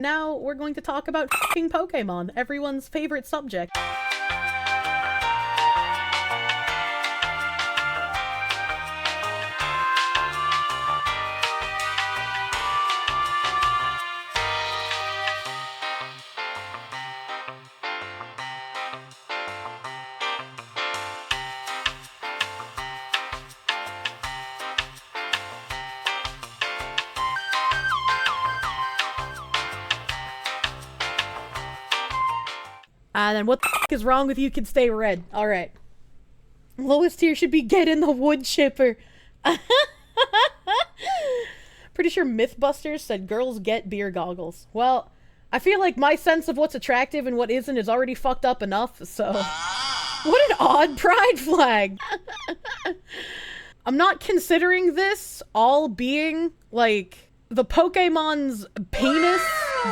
Now we're going to talk about f***ing Pokemon, everyone's favorite subject. And then what the f is wrong with you can stay red. Alright. Lowest tier should be get in the wood chipper. Pretty sure Mythbusters said girls get beer goggles. Well, I feel like my sense of what's attractive and what isn't is already fucked up enough, so... What an odd pride flag! I'm not considering this all being, like, the Pokemon's penis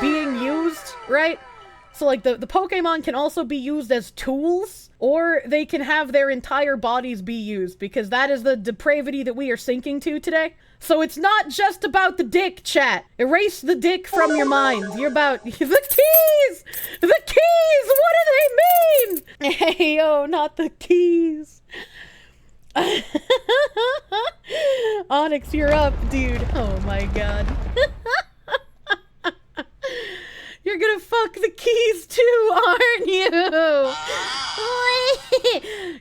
being used, right? So, like, the Pokemon can also be used as tools, or they can have their entire bodies be used, because that is the depravity that we are sinking to today. So it's not just about the dick, chat. Erase the dick from your mind. You're about... The keys! The keys! What do they mean? Hey, yo, not the keys. Onyx, you're up, dude. Oh my god. You're gonna fuck the keys too, aren't you?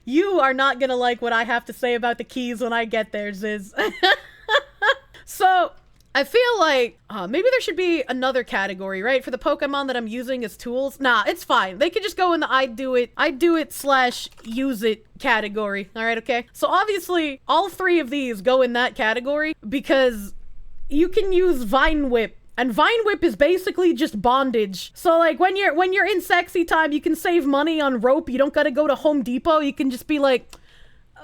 You are not gonna like what I have to say about the keys when I get there, Ziz. So, I feel like maybe there should be another category, right? For the Pokemon that I'm using as tools. Nah, it's fine. They could just go in the I do it / use it category. Alright, okay? So obviously, all three of these go in that category because you can use Vine Whip. And Vine Whip is basically just bondage. So like when you're in sexy time, you can save money on rope. You don't gotta go to Home Depot. You can just be like,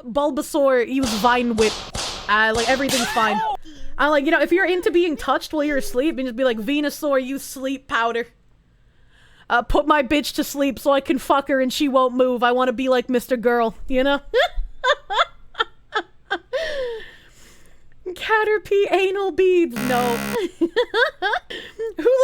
Bulbasaur, use Vine Whip. Like everything's fine. Like, you know, if you're into being touched while you're asleep, and just be like, Venusaur, use sleep powder. Put my bitch to sleep so I can fuck her and she won't move. I want to be like Mr. Girl, you know? Caterpie anal beads. No. Who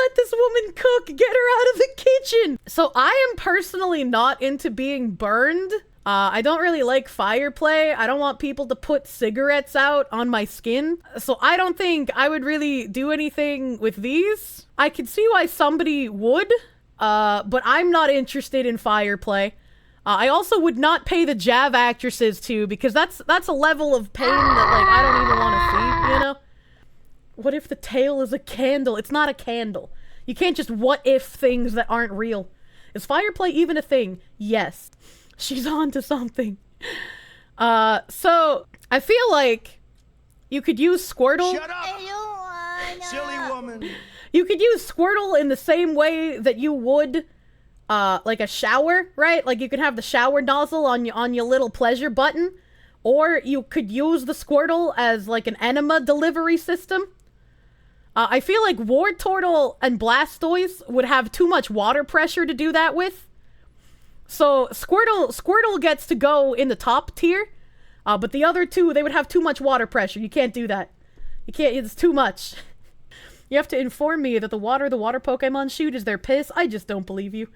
let this woman cook? Get her out of the kitchen. So I am personally not into being burned. I don't really like fire play. I don't want people to put cigarettes out on my skin. So I don't think I would really do anything with these. I could see why somebody would, but I'm not interested in fire play. I also would not pay the JAV actresses to, because that's a level of pain that, like, I don't even want to see, you know? What if the tail is a candle? It's not a candle. You can't just what if things that aren't real. Is fire play even a thing? Yes. She's on to something. So, I feel like you could use Squirtle. Shut up! Silly woman. You could use Squirtle in the same way that you would... like a shower, right? Like you could have the shower nozzle on your little pleasure button, or you could use the Squirtle as like an enema delivery system. I feel like Wartortle and Blastoise would have too much water pressure to do that with. So Squirtle gets to go in the top tier, but the other two, they would have too much water pressure. You can't do that. You can't, it's too much. You have to inform me that the water Pokemon shoot is their piss. I just don't believe you.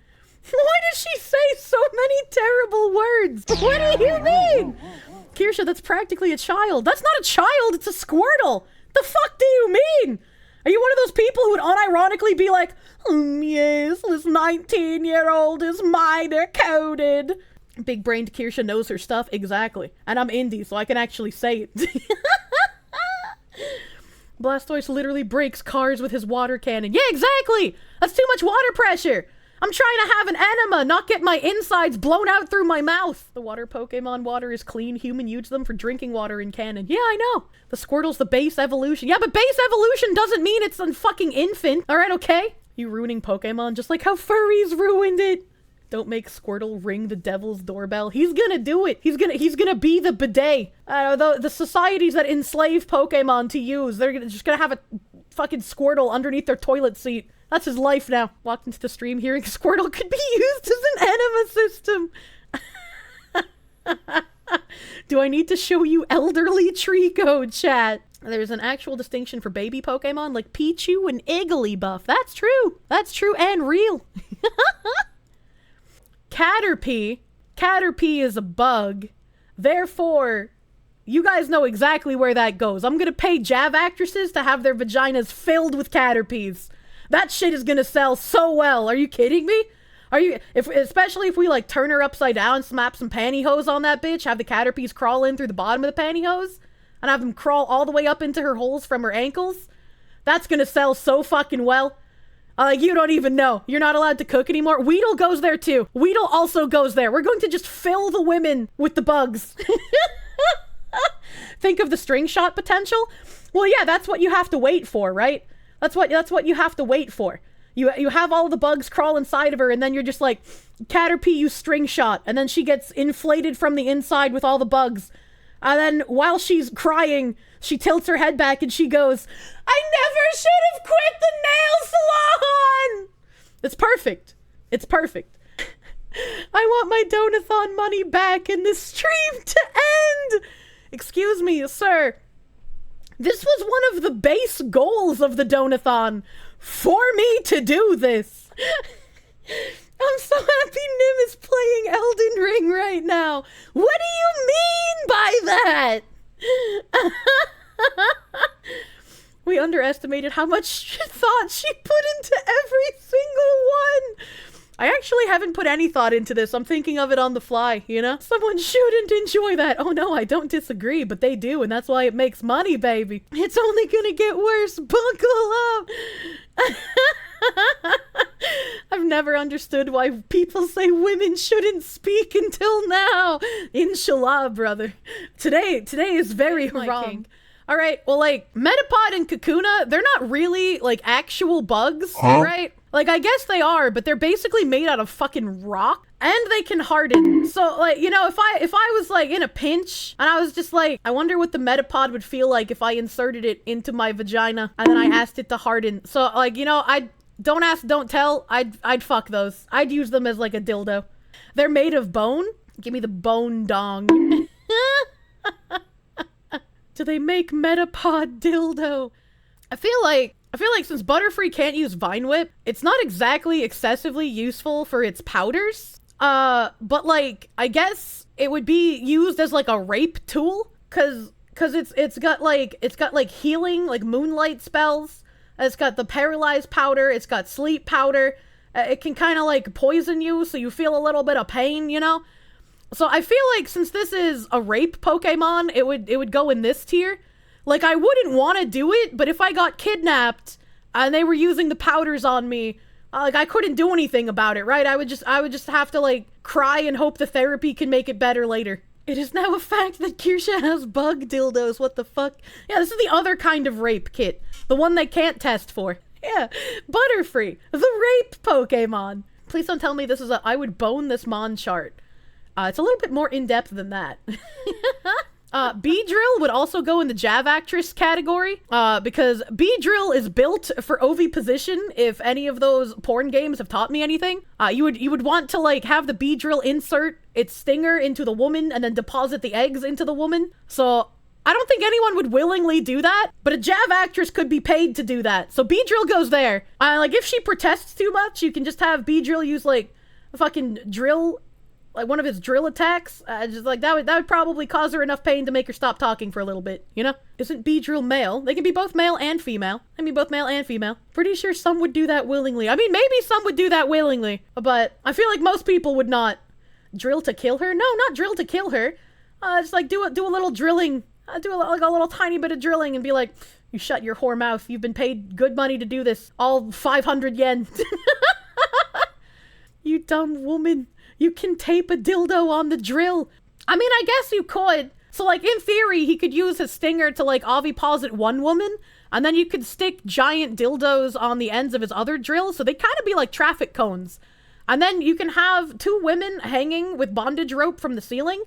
Why does she say so many terrible words? What do you mean? Kirsche, that's practically a child. That's not a child, it's a Squirtle. The fuck do you mean? Are you one of those people who would unironically be like, yes, this 19-year-old is minor coded? Big-brained Kirsche knows her stuff. Exactly. And I'm indie, so I can actually say it. Blastoise literally breaks cars with his water cannon. Yeah, exactly! That's too much water pressure! I'm trying to have an enema, not get my insides blown out through my mouth! The water Pokemon water is clean. Human use them for drinking water in canon. Yeah, I know! The Squirtle's the base evolution. Yeah, but base evolution doesn't mean it's a fucking infant. Alright, okay? You ruining Pokemon just like how furries ruined it. Don't make Squirtle ring the devil's doorbell. He's gonna do it. He's gonna be the bidet. The societies that enslave Pokemon to use, they're just gonna have a fucking Squirtle underneath their toilet seat. That's his life now. Walked into the stream hearing Squirtle could be used as an enema system. Do I need to show you elderly tree code, chat? There's an actual distinction for baby Pokemon like Pichu and Igglybuff. That's true. That's true and real. Caterpie. Caterpie is a bug. Therefore, you guys know exactly where that goes. I'm gonna pay JAV actresses to have their vaginas filled with Caterpies. That shit is gonna sell so well. Are you kidding me? Are you, especially if we like turn her upside down, slap some pantyhose on that bitch, have the Caterpies crawl in through the bottom of the pantyhose, and have them crawl all the way up into her holes from her ankles? That's gonna sell so fucking well. You don't even know. You're not allowed to cook anymore. Weedle goes there too. Weedle also goes there. We're going to just fill the women with the bugs. Think of the string shot potential? Well, yeah, that's what you have to wait for, right? That's what you have to wait for. You have all the bugs crawl inside of her, and then you're just like, Caterpie, you string shot. And then she gets inflated from the inside with all the bugs. And then while she's crying, she tilts her head back and she goes, I never should have quit the nail salon! It's perfect. It's perfect. I want my Donathon money back and this stream to end! Excuse me, sir. This was one of the base goals of the Donathon. For me to do this. I'm so happy Nim is playing Elden Ring right now. What do you mean by that? We underestimated how much thought she put into every single one. I actually haven't put any thought into this. I'm thinking of it on the fly, you know? Someone shouldn't enjoy that. Oh no, I don't disagree, but they do, and that's why it makes money, baby. It's only gonna get worse. Buckle up. I've never understood why people say women shouldn't speak until now. Inshallah, brother. Today is very wrong. All right, well, like, Metapod and Kakuna, they're not really, like, actual bugs, right? Like, I guess they are, but they're basically made out of fucking rock, and they can harden. So, like, you know, if I was, like, in a pinch, and I was just like, I wonder what the Metapod would feel like if I inserted it into my vagina, and then I asked it to harden. So, like, you know, don't ask, don't tell, I'd fuck those. I'd use them as, like, a dildo. They're made of bone? Give me the bone dong. Do they make Metapod dildo? I feel like since Butterfree can't use Vine Whip, it's not exactly excessively useful for its powders. But like, I guess it would be used as like a rape tool, cause it's got like healing, like moonlight spells. It's got the paralyzed powder, it's got sleep powder. It can kind of like poison you, so you feel a little bit of pain, you know? So I feel like since this is a rape Pokemon, it would go in this tier. Like, I wouldn't want to do it, but if I got kidnapped and they were using the powders on me, like, I couldn't do anything about it, right? I would just have to, like, cry and hope the therapy can make it better later. It is now a fact that Kirsche has bug dildos. What the fuck? Yeah, this is the other kind of rape kit. The one they can't test for. Yeah, Butterfree, the rape Pokemon. Please don't tell me this is I would bone this Mon chart. It's a little bit more in-depth than that. Beedrill would also go in the JAV actress category, because Beedrill is built for oviposition. If any of those porn games have taught me anything, you would want to like have the Beedrill insert its stinger into the woman and then deposit the eggs into the woman. So I don't think anyone would willingly do that, but a JAV actress could be paid to do that. So Beedrill goes there. Like if she protests too much, you can just have Beedrill use like a fucking drill. Like one of his drill attacks, just like that would probably cause her enough pain to make her stop talking for a little bit, you know? Isn't Beedrill male? They can be both male and female. I mean, both male and female. Pretty sure some would do that willingly. I mean, maybe some would do that willingly, but I feel like most people would not. Drill to kill her? No, not drill to kill her. Just like do a little drilling, do a little tiny bit of drilling and be like, you shut your whore mouth. You've been paid good money to do this. All 500 yen. You dumb woman. You can tape a dildo on the drill. I mean, I guess you could. So, like, in theory, he could use his stinger to, like, oviposit one woman, and then you could stick giant dildos on the ends of his other drills, so they kind of be like traffic cones. And then you can have two women hanging with bondage rope from the ceiling.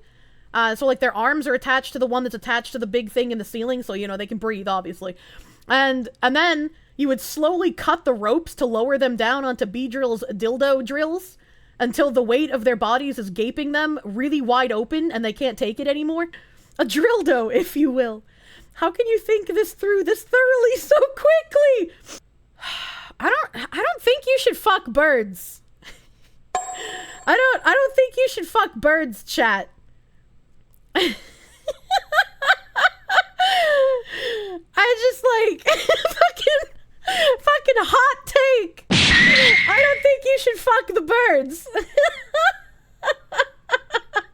So, like, their arms are attached to the one that's attached to the big thing in the ceiling, so, you know, they can breathe, obviously. And then you would slowly cut the ropes to lower them down onto Beedrill's dildo drills, until the weight of their bodies is gaping them really wide open and they can't take it anymore. A drildo, if you will. How can you think this through this thoroughly so quickly? I don't think you should fuck birds. I don't think you should fuck birds, chat. I just like fucking hot take. I don't think you should fuck the birds.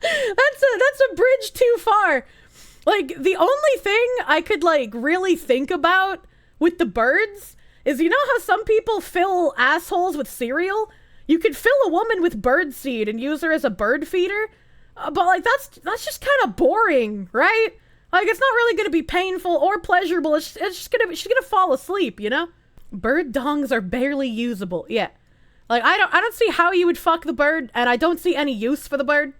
That's a bridge too far. Like, the only thing I could like really think about with the birds is, you know how some people fill assholes with cereal? You could fill a woman with bird seed and use her as a bird feeder. But like, that's just kind of boring, right? Like, it's not really gonna be painful or pleasurable. She's gonna fall asleep, you know? Bird dongs are barely usable. Yeah. Like, I don't see how you would fuck the bird, and I don't see any use for the bird.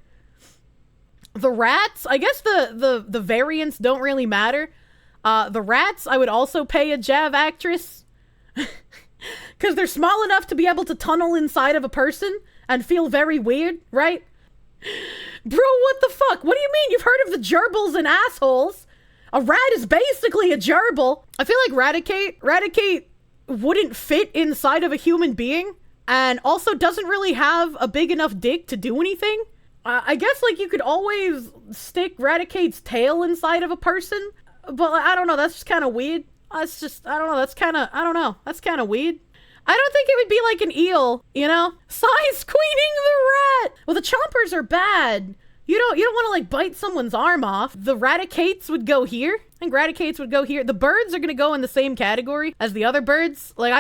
The rats, I guess the variants don't really matter. The rats, I would also pay a JAV actress. Because they're small enough to be able to tunnel inside of a person and feel very weird, right? Bro, what the fuck? What do you mean? You've heard of the gerbils and assholes? A rat is basically a gerbil. I feel like Raticate wouldn't fit inside of a human being, and also doesn't really have a big enough dick to do anything. I guess, like, you could always stick Raticate's tail inside of a person, but I don't know, that's just kind of weird. That's just, I don't know, that's kind of weird. I don't think it would be like an eel, you know? Size queening the rat! Well, the chompers are bad. You don't want to, like, bite someone's arm off. The Raticates would go here. I think Raticates would go here. The birds are gonna go in the same category as the other birds. Like,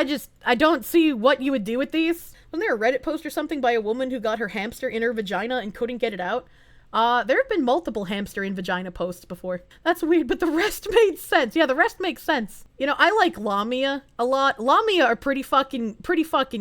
I don't see what you would do with these. Wasn't there a Reddit post or something by a woman who got her hamster in her vagina and couldn't get it out? There have been multiple hamster in vagina posts before. That's weird, but the rest made sense. Yeah, the rest makes sense. You know, I like Lamia a lot. Lamia are pretty fucking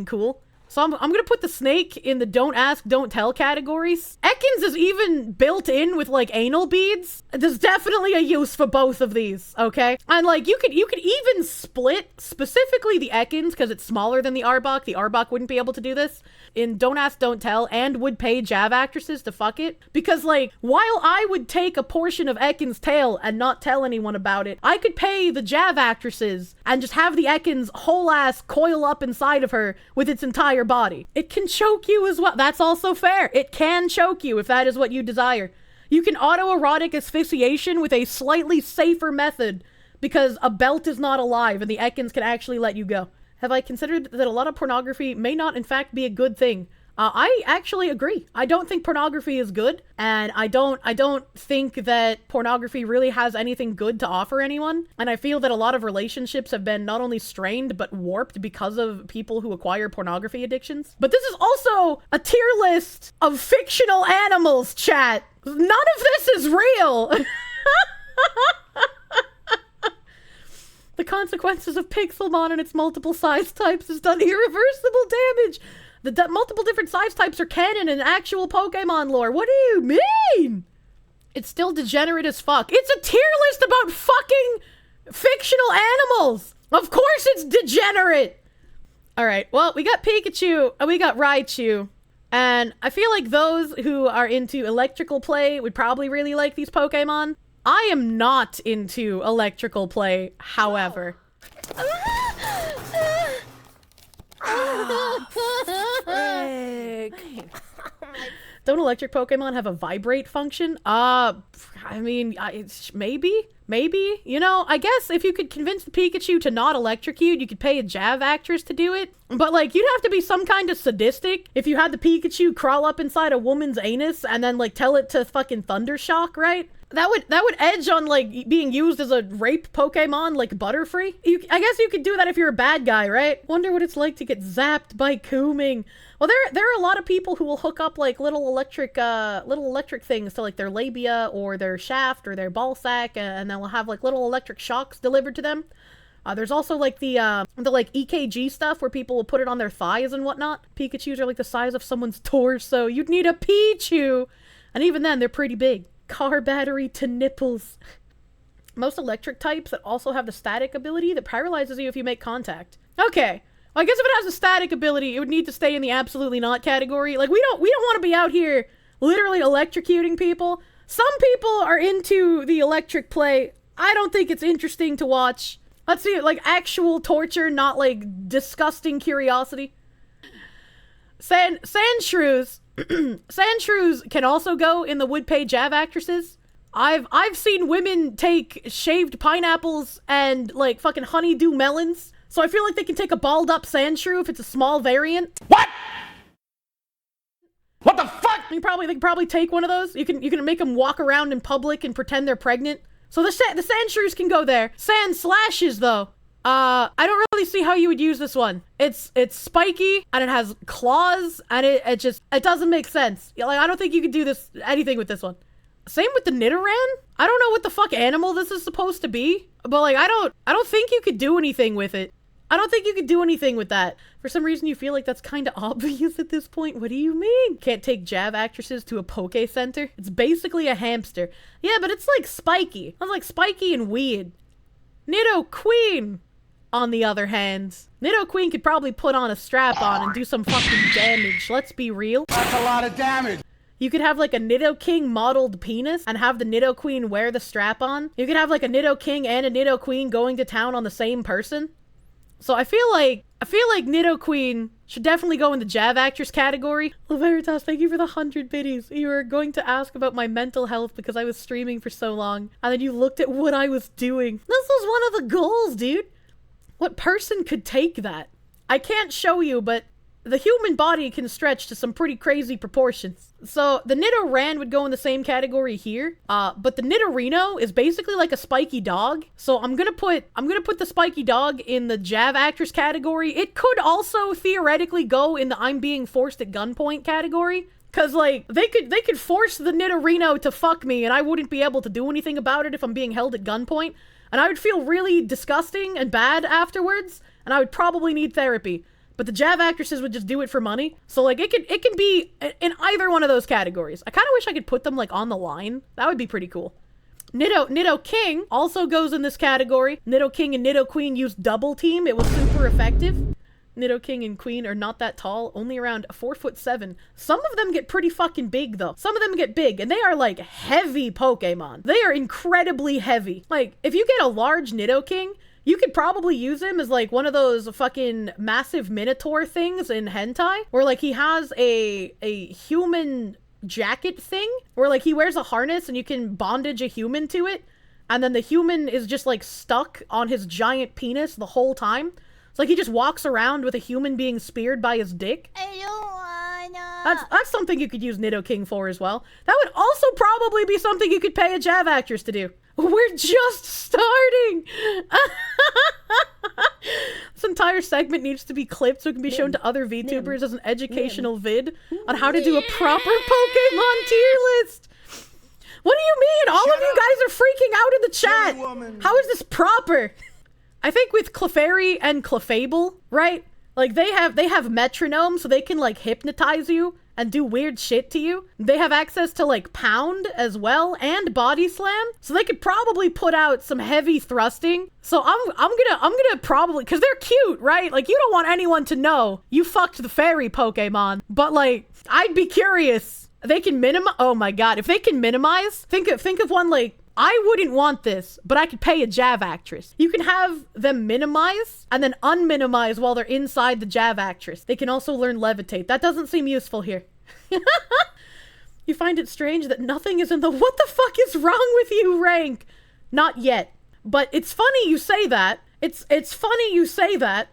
cool. So I'm gonna put the snake in the don't ask, don't tell categories. Ekans is even built in with, like, anal beads. There's definitely a use for both of these, okay? And, like, you could even split specifically the Ekans, because it's smaller than the Arbok. The Arbok wouldn't be able to do this in don't ask, don't tell, and would pay JAV actresses to fuck it. Because, like, while I would take a portion of Ekans' tail and not tell anyone about it, I could pay the JAV actresses and just have the Ekans whole ass coil up inside of her with its entire body. It can choke you as well. That's also fair. It can choke you if that is what you desire. You can autoerotic asphyxiation with a slightly safer method because a belt is not alive and the Ekans can actually let you go. Have I considered that a lot of pornography may not in fact be a good thing? I actually agree. I don't think pornography is good, and I don't think that pornography really has anything good to offer anyone. And I feel that a lot of relationships have been not only strained, but warped because of people who acquire pornography addictions. But this is also a tier list of fictional animals, chat. None of this is real. The consequences of Pixelmon and its multiple size types has done irreversible damage. The multiple different size types are canon in actual Pokemon lore. What do you mean? It's still degenerate as fuck. It's a tier list about fucking fictional animals. Of course it's degenerate. All right, well, we got Pikachu and we got Raichu. And I feel like those who are into electrical play would probably really like these Pokemon. I am not into electrical play, however. Don't electric Pokemon have a vibrate function? I mean, maybe? You know, I guess if you could convince the Pikachu to not electrocute, you could pay a JAV actress to do it. But, like, you'd have to be some kind of sadistic if you had the Pikachu crawl up inside a woman's anus and then, like, tell it to fucking Thundershock, right? That would edge on, like, being used as a rape Pokemon, like Butterfree. I guess you could do that if you're a bad guy, right? Wonder what it's like to get zapped by Kooming. Well, there are a lot of people who will hook up, like, little electric things to, like, their labia or their shaft or their ball sack, and they'll have, like, little electric shocks delivered to them. There's also, like, the like, EKG stuff where people will put it on their thighs and whatnot. Pikachus are, like, the size of someone's torso. You'd need a Pichu! And even then, they're pretty big. Car battery to nipples. Most electric types that also have the static ability that paralyzes you if you make contact. Okay. Well, I guess if it has a static ability, it would need to stay in the absolutely not category. Like, we don't want to be out here literally electrocuting people. Some people are into the electric play. I don't think it's interesting to watch. Let's see, like, actual torture, not, like, disgusting curiosity. Sand shrews. Sand shrews can also go in the would pay JAV actresses. I've seen women take shaved pineapples and, like, fucking honeydew melons. So I feel like they can take a balled up sand shrew if it's a small variant. What? What the fuck? They can probably take one of those. You can make them walk around in public and pretend they're pregnant. So the sand shrews can go there. Sand slashes, though. I don't really see how you would use this one. It's spiky, and it has claws, and it doesn't make sense. Like, I don't think you could do anything with this one. Same with the Nidoran. I don't know what the fuck animal this is supposed to be, but, like, I don't think you could do anything with it. I don't think you could do anything with that. For some reason, you feel like that's kind of obvious at this point. What do you mean? Can't take JAV actresses to a Poke Center? It's basically a hamster. Yeah, but it's like spiky. It's like spiky and weird. Nidoqueen, on the other hand. Nidoqueen could probably put on a strap-on and do some fucking damage. Let's be real. That's a lot of damage. You could have like a Nidoking modeled penis and have the Nidoqueen wear the strap-on. You could have like a Nidoking and a Nidoqueen going to town on the same person. So I feel like Nidoqueen should definitely go in the JAV actress category. Laveritas, thank you for the 100 biddies. You were going to ask about my mental health because I was streaming for so long, and then you looked at what I was doing. This was one of the goals, dude. What person could take that? I can't show you, but the human body can stretch to some pretty crazy proportions. So the Nidoran would go in the same category here, but the Nidorino is basically like a spiky dog. So I'm gonna put the spiky dog in the JAV actress category. It could also theoretically go in the I'm being forced at gunpoint category. Cause like they could force the Nidorino to fuck me and I wouldn't be able to do anything about it if I'm being held at gunpoint. And I would feel really disgusting and bad afterwards, and I would probably need therapy. But the JAV actresses would just do it for money. So like it can be in either one of those categories. I kind of wish I could put them like on the line. That would be pretty cool. Nidoking also goes in this category. Nidoking and Nidoqueen use double team. It was super effective. Nidoking and Queen are not that tall, only around 4'7". Some of them get pretty fucking big though. Some of them get big, and they are like heavy Pokemon. They are incredibly heavy. Like if you get a large Nidoking, you could probably use him as like one of those fucking massive Minotaur things in hentai, where like he has a human jacket thing, where like he wears a harness and you can bondage a human to it, and then the human is just like stuck on his giant penis the whole time. It's like he just walks around with a human being speared by his dick. I don't wanna. That's something you could use Nidoking for as well. That would also probably be something you could pay a JAV actress to do. We're just starting! This entire segment needs to be clipped so it can be shown to other VTubers as an educational vid on how to do a proper Pokemon tier list. What do you mean? All of you guys are freaking out in the chat. How is this proper? I think with Clefairy and Clefable, right? Like they have metronome, so they can like hypnotize you and do weird shit to you. They have access to like Pound as well and Body Slam, so they could probably put out some heavy thrusting. So I'm gonna probably, cause they're cute, right? Like you don't want anyone to know you fucked the fairy Pokemon, but like I'd be curious. They can minimize. Oh my god, if they can minimize, think of one like. I wouldn't want this, but I could pay a JAV actress. You can have them minimize and then unminimize while they're inside the JAV actress. They can also learn levitate. That doesn't seem useful here. You find it strange that nothing is in the what the fuck is wrong with you rank? Not yet. But it's funny you say that. It's funny you say that.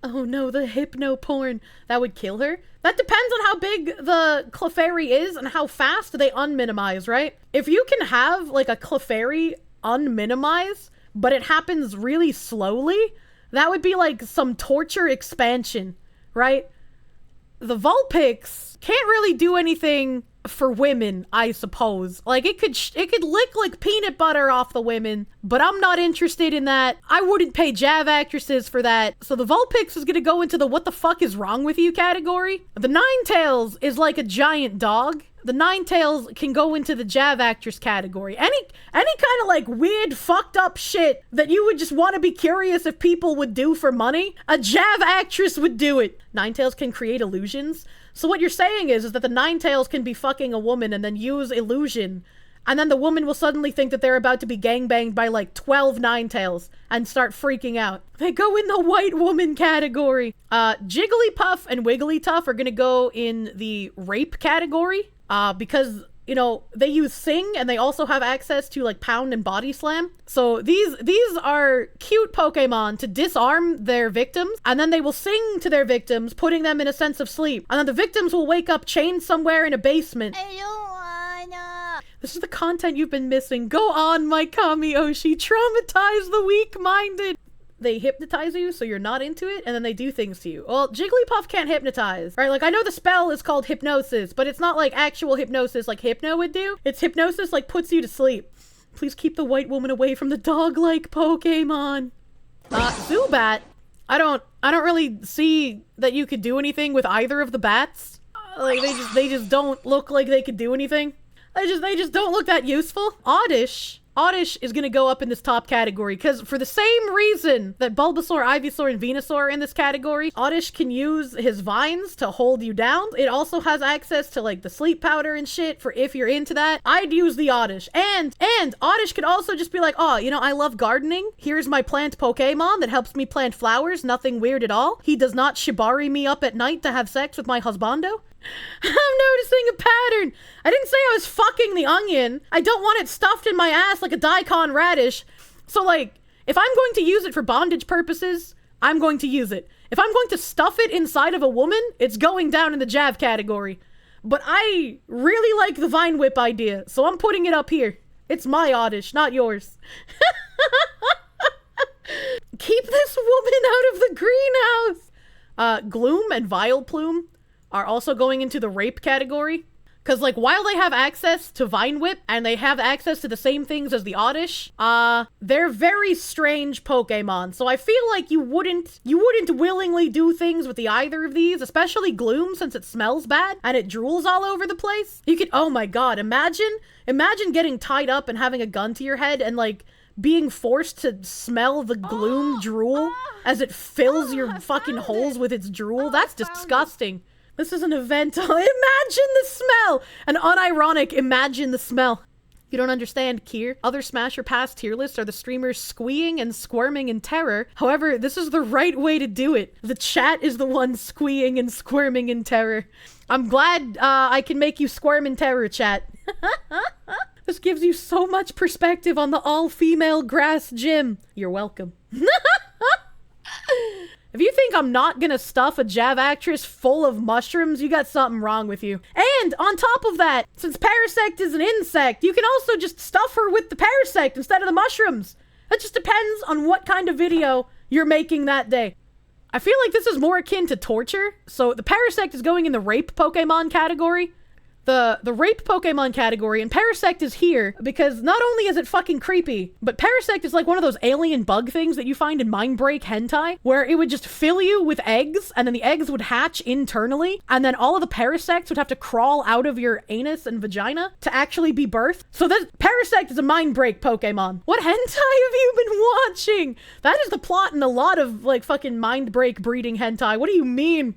Oh no, the hypno porn. That would kill her? That depends on how big the Clefairy is and how fast they unminimize, right? If you can have like a Clefairy unminimize, but it happens really slowly, that would be like some torture expansion, right? The Vulpix can't really do anything for women, I suppose. Like it could lick like peanut butter off the women, but I'm not interested in that. I wouldn't pay JAV actresses for that. So the Vulpix is gonna go into the what the fuck is wrong with you category. The Ninetales is like a giant dog. The Ninetales can go into the JAV actress category. Any kind of like weird fucked up shit that you would just want to be curious if people would do for money, a JAV actress would do it. Ninetales can create illusions. So what you're saying is that the Ninetales can be fucking a woman and then use illusion And then the woman will suddenly think that they're about to be gangbanged by like 12 Ninetales and start freaking out. They go in the white woman category. Jigglypuff and Wigglytuff are gonna go in the rape category because, you know, they use Sing and they also have access to like Pound and Body Slam. So these are cute Pokemon to disarm their victims, and then they will sing to their victims, putting them in a sense of sleep. And then the victims will wake up chained somewhere in a basement. I don't wanna. This is the content you've been missing. Go on, my Kami-Oshi. Traumatize the weak-minded. They hypnotize you so you're not into it, and then they do things to you. Well, Jigglypuff can't hypnotize, right? Like, I know the spell is called hypnosis, but it's not like actual hypnosis like Hypno would do. It's hypnosis like puts you to sleep. Please keep the white woman away from the dog-like Pokemon. Zubat. I don't really see that you could do anything with either of the bats. Like, they just don't look like they could do anything. They just don't look that useful. Oddish is gonna go up in this top category, because for the same reason that Bulbasaur, Ivysaur, and Venusaur are in this category, Oddish can use his vines to hold you down. It also has access to, like, the sleep powder and shit for if you're into that. I'd use the Oddish. And Oddish could also just be like, oh, you know, I love gardening. Here's my plant Pokemon that helps me plant flowers. Nothing weird at all. He does not shibari me up at night to have sex with my husbando. I'm noticing a pattern. I didn't say I was fucking the onion. I don't want it stuffed in my ass like a daikon radish. So, like, if I'm going to use it for bondage purposes, I'm going to use it. If I'm going to stuff it inside of a woman, it's going down in the JAV category. But I really like the Vine Whip idea, so I'm putting it up here. It's my Oddish, not yours. Keep this woman out of the greenhouse. Gloom and Vileplume are also going into the rape category. Because, like, while they have access to Vine Whip and they have access to the same things as the Oddish, they're very strange Pokemon. So I feel like you wouldn't willingly do things with either of these, especially Gloom, since it smells bad and it drools all over the place. You could, oh my god, imagine getting tied up and having a gun to your head and, like, being forced to smell the Gloom drool as it fills your fucking holes with its drool. That's disgusting. This is an event. Imagine the smell! An unironic imagine the smell. You don't understand, Kier. Other Smash or Pass tier lists are the streamers squeeing and squirming in terror. However, this is the right way to do it. The chat is the one squeeing and squirming in terror. I'm glad I can make you squirm in terror, chat. This gives you so much perspective on the all-female grass gym. You're welcome. If you think I'm not gonna stuff a JAV actress full of mushrooms, you got something wrong with you. And on top of that, since Parasect is an insect, you can also just stuff her with the Parasect instead of the mushrooms. That just depends on what kind of video you're making that day. I feel like this is more akin to torture, so the Parasect is going in the rape Pokemon category. The rape Pokemon category, and Parasect is here because not only is it fucking creepy, but Parasect is like one of those alien bug things that you find in Mindbreak hentai, where it would just fill you with eggs, and then the eggs would hatch internally, and then all of the Parasects would have to crawl out of your anus and vagina to actually be birthed. So this Parasect is a Mindbreak Pokemon. What hentai have you been watching? That is the plot in a lot of, like, fucking Mindbreak breeding hentai. What do you mean?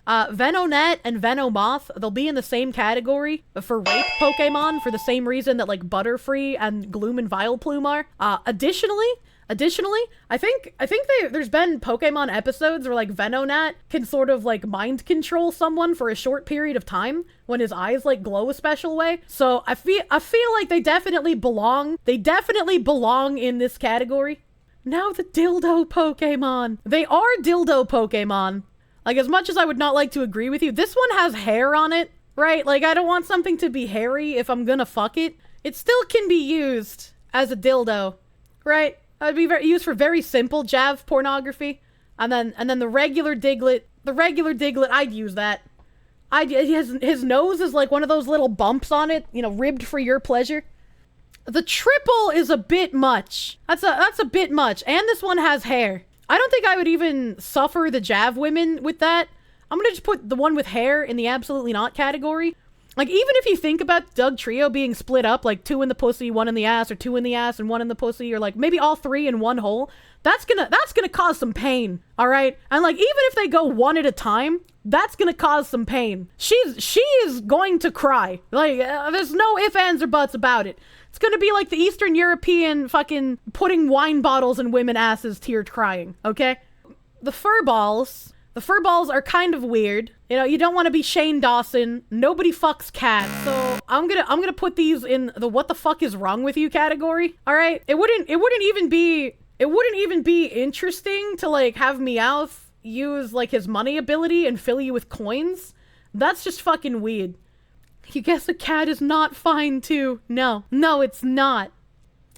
Venonat and Venomoth, they'll be in the same category for rape Pokemon for the same reason that, like, Butterfree and Gloom and Vileplume are. Additionally, I think there's been Pokemon episodes where, like, Venonat can sort of, like, mind control someone for a short period of time when his eyes, like, glow a special way. So I feel like they definitely belong. They definitely belong in this category. Now the dildo Pokemon. They are dildo Pokemon. Like, as much as I would not like to agree with you, this one has hair on it, right? Like, I don't want something to be hairy if I'm gonna fuck it. It still can be used as a dildo, right? It'd be used for very simple JAV pornography. And then the regular Diglett, I'd use that. His nose is like one of those little bumps on it, you know, ribbed for your pleasure. The triple is a bit much. That's a bit much. And this one has hair. I don't think I would even suffer the JAV women with that. I'm gonna just put the one with hair in the absolutely not category. Like, even if you think about Doug Trio being split up, like 2 in the pussy, 1 in the ass, or 2 in the ass and 1 in the pussy, or like maybe all 3 in one hole, that's gonna cause some pain, all right? And like, even if they go one at a time, that's gonna cause some pain. She is going to cry. Like, there's no ifs, ands, or buts about it. It's gonna be like the Eastern European fucking putting wine bottles in women asses tear crying, okay? The fur balls are kind of weird. You know, you don't want to be Shane Dawson. Nobody fucks cats. So I'm gonna put these in the what the fuck is wrong with you category. All right? It wouldn't even be interesting to like have Meowth use like his money ability and fill you with coins. That's just fucking weird. You guess a cat is not fine too. No, it's not.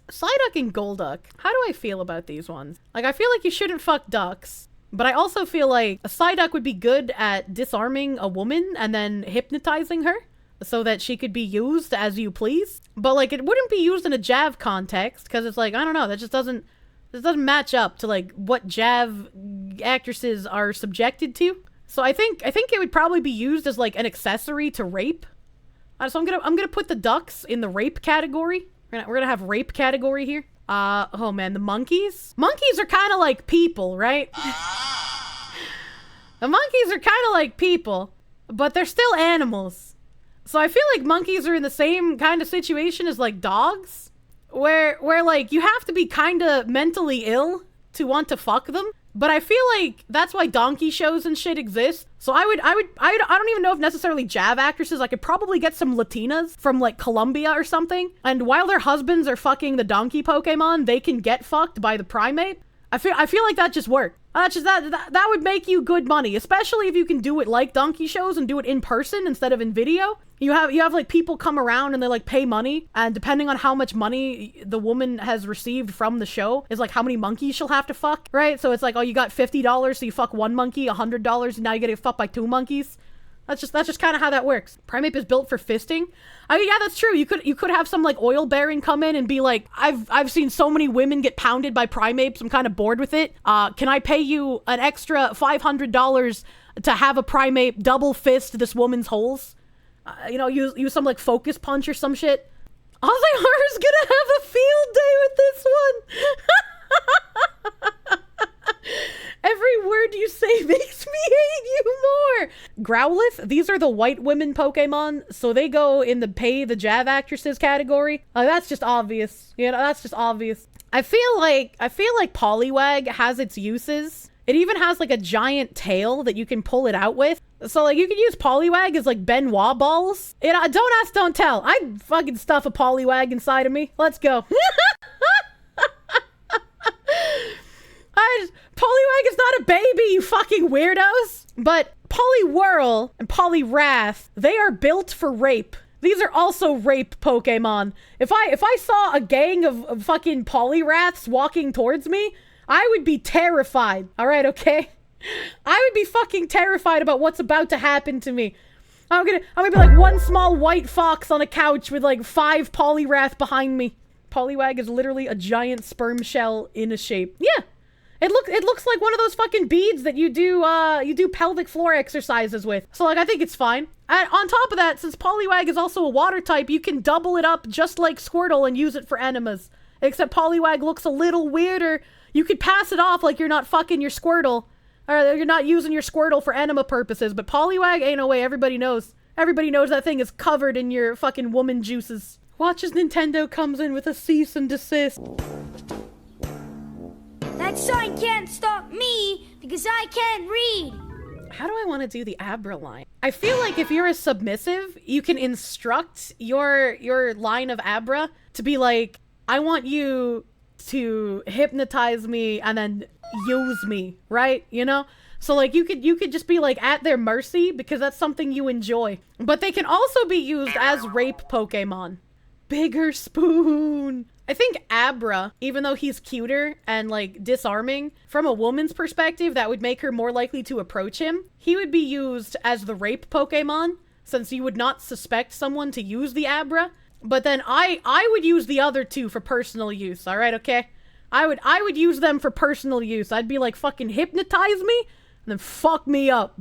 Psyduck and Golduck. How do I feel about these ones? Like, I feel like you shouldn't fuck ducks, but I also feel like a Psyduck would be good at disarming a woman and then hypnotizing her so that she could be used as you please. But like, it wouldn't be used in a JAV context because it's like, I don't know, that just doesn't match up to like what JAV actresses are subjected to. So I think it would probably be used as like an accessory to rape. So I'm gonna put the ducks in the rape category. We're gonna have rape category here. Oh man, the monkeys. Monkeys are kind of like people, right? The monkeys are kind of like people, but they're still animals. So I feel like monkeys are in the same kind of situation as like dogs, where like you have to be kind of mentally ill to want to fuck them. But I feel like that's why donkey shows and shit exist. So I don't even know if necessarily JAV actresses. I could probably get some Latinas from like Colombia or something. And while their husbands are fucking the donkey Pokemon, they can get fucked by the primate. I feel like that just worked. That would make you good money, especially if you can do it like donkey shows and do it in person instead of in video. You have like people come around and they like pay money, and depending on how much money the woman has received from the show is like how many monkeys she'll have to fuck, right? So it's like, oh, you got $50, so you fuck one monkey, $100, and now you get to fuck by 2 monkeys. That's just kind of how that works. Primeape is built for fisting. I mean, yeah, that's true. You could have some like oil baron come in and be like, I've seen so many women get pounded by Primeapes. I'm kind of bored with it. Can I pay you an extra $500 to have a Primeape double fist this woman's holes? You know, use some like focus punch or some shit. Alzheimer's gonna have a field day with this one. Every word you say makes me hate you more. Growlithe, these are the white women Pokemon, so they go in the pay the JAV actresses category. That's just obvious. You know, that's just obvious. I feel like Poliwag has its uses. It even has like a giant tail that you can pull it out with. So like you can use Poliwag as like Benoit balls. You know, don't ask, don't tell. I'd fucking stuff a Poliwag inside of me. Let's go. Poliwag is not a baby, you fucking weirdos. But Poliwhirl and Poliwrath, they are built for rape. These are also rape Pokemon. If I saw a gang of fucking Poliwraths walking towards me, I would be terrified. All right, okay? I would be fucking terrified about what's about to happen to me. I'm gonna be like one small white fox on a couch with like 5 Poliwrath behind me. Poliwag is literally a giant sperm shell in a shape. Yeah. It looks like one of those fucking beads that you do pelvic floor exercises with. So like I think it's fine. And on top of that, since Poliwag is also a water type, you can double it up just like Squirtle and use it for enemas. Except Poliwag looks a little weirder. You could pass it off like you're not fucking your Squirtle. Or you're not using your Squirtle for enema purposes. But Poliwag, ain't no way, everybody knows. Everybody knows that thing is covered in your fucking woman juices. Watch as Nintendo comes in with a cease and desist. That sign can't stop me because I can't read. How do I want to do the Abra line? I feel like if you're a submissive, you can instruct your line of Abra to be like, I want you to hypnotize me and then use me, right? You know? So like you could just be like at their mercy because that's something you enjoy. But they can also be used as rape Pokemon. Bigger spoon. I think Abra, even though he's cuter and like disarming, from a woman's perspective, that would make her more likely to approach him. He would be used as the rape Pokemon, since you would not suspect someone to use the Abra. But then I would use the other two for personal use, alright, okay? I would use them for personal use. I'd be like, fucking hypnotize me, and then fuck me up.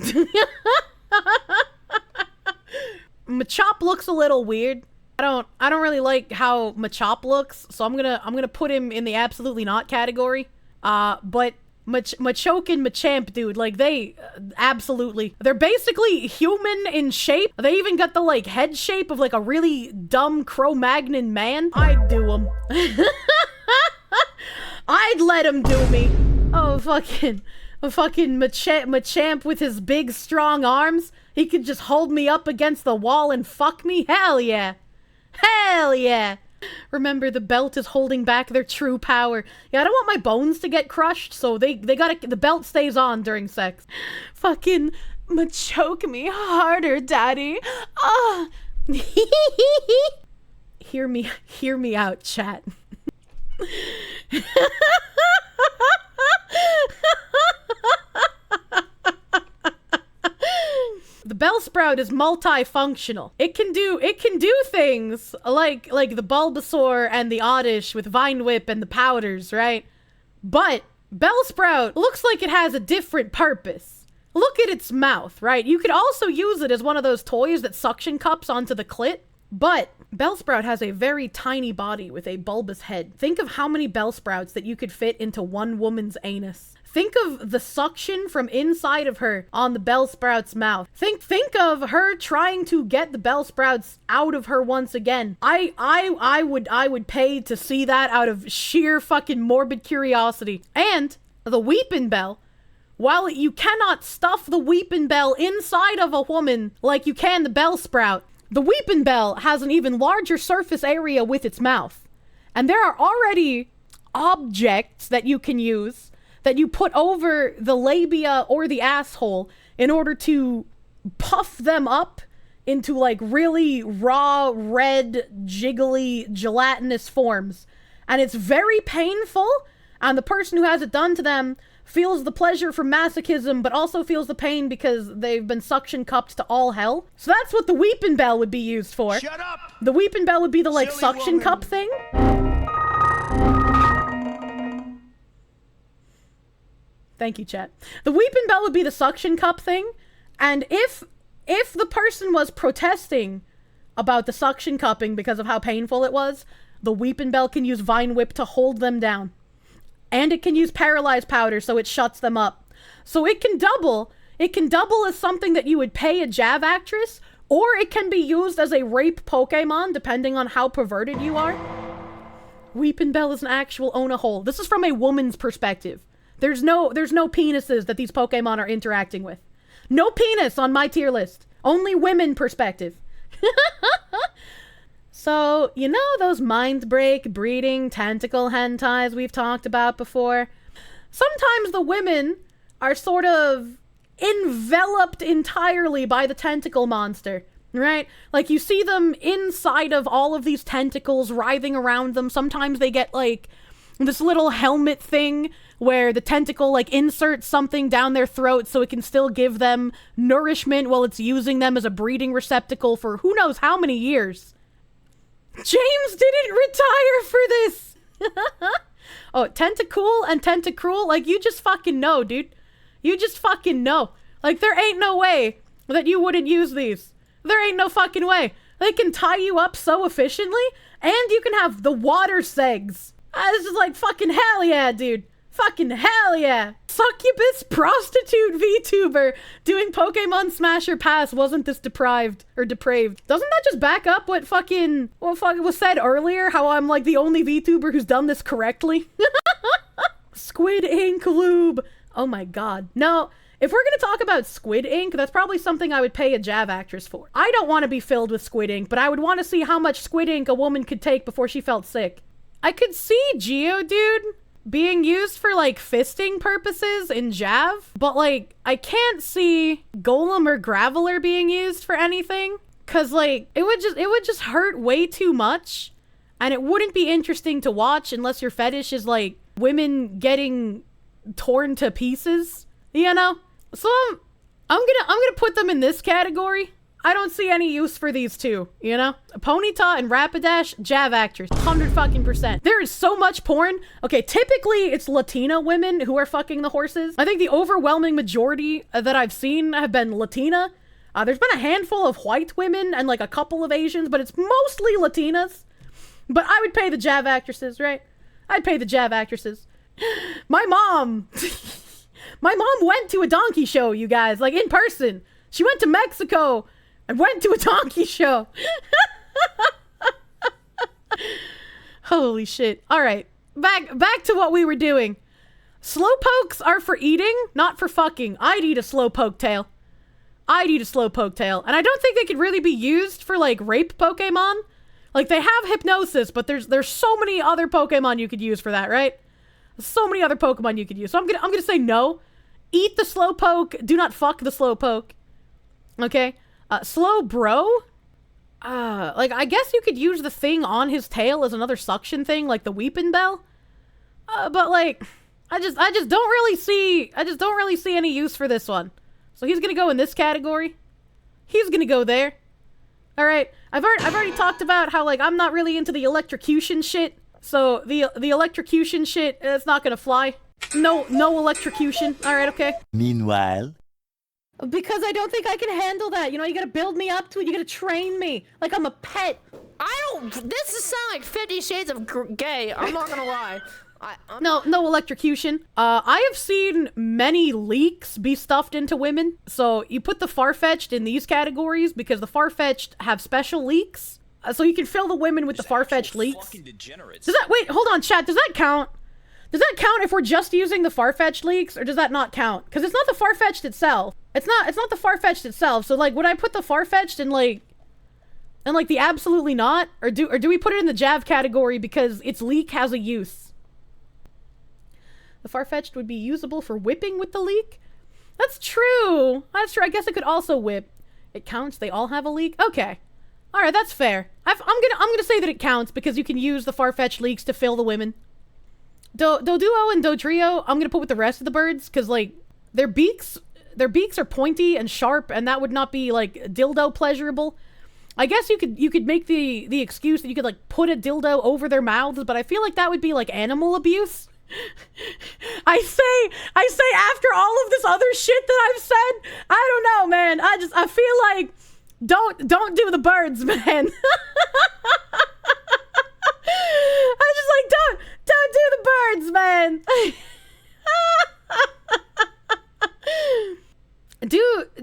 Machop looks a little weird. I don't really like how Machop looks, so I'm gonna put him in the absolutely not category. But Machoke and Machamp, dude. Like, they, absolutely. They're basically human in shape. They even got the, like, head shape of, like, a really dumb Cro-Magnon man. I'd do him. I'd let him do me. Oh, fucking Machamp with his big, strong arms. He could just hold me up against the wall and fuck me. Hell yeah. Hell yeah. Remember, the belt is holding back their true power. Yeah, I don't want my bones to get crushed, so they gotta, the belt stays on during sex. Fucking Machoke me harder, daddy. Ah. Hear me out, chat. The Bellsprout is multifunctional. It can do things like the Bulbasaur and the Oddish with Vine Whip and the powders, right? But Bellsprout looks like it has a different purpose. Look at its mouth, right? You could also use it as one of those toys that suction cups onto the clit. But Bellsprout has a very tiny body with a bulbous head. Think of how many Bellsprouts that you could fit into one woman's anus. Think of the suction from inside of her on the Bellsprout's mouth. Think of her trying to get the Bellsprouts out of her once again. I would pay to see that out of sheer fucking morbid curiosity. And the Weepin' Bell, while you cannot stuff the Weepin' Bell inside of a woman like you can the Bellsprout, the Weepin' Bell has an even larger surface area with its mouth. And there are already objects that you can use that you put over the labia or the asshole in order to puff them up into like really raw, red, jiggly, gelatinous forms. And it's very painful, and the person who has it done to them feels the pleasure from masochism, but also feels the pain because they've been suction cupped to all hell. So that's what the Weepin' Bell would be used for. Shut up! The Weepin' Bell would be the, like, Silly suction woman. cup thing. Thank you, chat. The Weepin' Bell would be the suction cup thing, and if the person was protesting about the suction cupping because of how painful it was, the Weepin' Bell can use Vine Whip to hold them down. And it can use Paralyze Powder so it shuts them up. So it can double as something that you would pay a JAV actress, or it can be used as a rape Pokemon, depending on how perverted you are. Weepin' Bell is an actual own-a-hole. This is from a woman's perspective. There's no penises that these Pokemon are interacting with. No penis on my tier list. Only women perspective. So, you know those mind break breeding tentacle hentais we've talked about before? Sometimes the women are sort of enveloped entirely by the tentacle monster, right? Like, you see them inside of all of these tentacles writhing around them. Sometimes they get, like, this little helmet thing where the tentacle, like, inserts something down their throat so it can still give them nourishment while it's using them as a breeding receptacle for who knows how many years. James didn't retire for this! Oh, Tentacool and Tentacruel, like, you just fucking know, dude. You just fucking know. Like, there ain't no way that you wouldn't use these. There ain't no fucking way. They can tie you up so efficiently, and you can have the water segs. This is like fucking hell yeah, dude. Fucking hell yeah. Succubus prostitute VTuber doing Pokemon Smash or Pass wasn't this deprived or depraved. Doesn't that just back up what fucking was said earlier? How I'm like the only VTuber who's done this correctly? Squid Ink lube. Oh my god. No, if we're gonna talk about Squid Ink, that's probably something I would pay a JAV actress for. I don't want to be filled with Squid Ink, but I would want to see how much Squid Ink a woman could take before she felt sick. I could see Geodude being used for, like, fisting purposes in JAV, but, like, I can't see Golem or Graveler being used for anything, cause, like, it would just hurt way too much, and it wouldn't be interesting to watch unless your fetish is, like, women getting torn to pieces, you know? So I'm gonna put them in this category. I don't see any use for these two, you know? Ponyta and Rapidash, JAV actors, 100%. There is so much porn. Okay, typically it's Latina women who are fucking the horses. I think the overwhelming majority that I've seen have been Latina. There's been a handful of white women and like a couple of Asians, but it's mostly Latinas. But I would pay the JAV actresses, right? I'd pay the JAV actresses. My mom My mom went to a donkey show, you guys, like in person. She went to Mexico and went to a donkey show. Holy shit. All right, back to what we were doing. Slowpokes are for eating, not for fucking. I'd eat a slowpoke tail. I'd eat a slowpoke tail. And I don't think they could really be used for, like, rape Pokemon. Like, they have hypnosis, but there's so many other Pokemon you could use for that, right? So many other Pokemon you could use. So I'm gonna say no. Eat the slowpoke. Do not fuck the slowpoke. Okay? Slow bro? Like, I guess you could use the thing on his tail as another suction thing, like the Weepin' Bell. But, like, I just don't really see any use for this one. So he's gonna go in this category. He's gonna go there. All right. I've already talked about how, like, I'm not really into the electrocution shit. So the electrocution shit, it's not gonna fly. No electrocution. All right, okay. Meanwhile, because I don't think I can handle that. You know, you gotta build me up to it. You gotta train me like I'm a pet. This is sound like 50 Shades of Gay. I'm not gonna lie. No electrocution. I have seen many leeks be stuffed into women. So you put the Farfetch'd in these categories because the Farfetch'd have special leeks. So you can fill the women with the Farfetch'd leeks. Does that, wait, hold on, chat. Does that count? Does that count if we're just using the Farfetch'd leeks, or does that not count? Because it's not the Farfetch'd itself. It's not the Farfetch'd itself. So, like, would I put the Farfetch'd in, like the absolutely not? Or do we put it in the JAV category because its leek has a use? The Farfetch'd would be usable for whipping with the leek? That's true. That's true. I guess it could also whip. It counts. They all have a leek? Okay. All right, that's fair. I'm gonna say that it counts because you can use the Farfetch'd leeks to fill the women. Doduo and Dodrio, I'm gonna put with the rest of the birds because, like, their beaks are pointy and sharp, and that would not be, like, dildo pleasurable. I guess you could make the excuse that you could, like, put a dildo over their mouths, but I feel like that would be, like, animal abuse. I say after all of this other shit that I've said, I don't know, man. I feel like don't do the birds, man. I just like don't do the birds, man.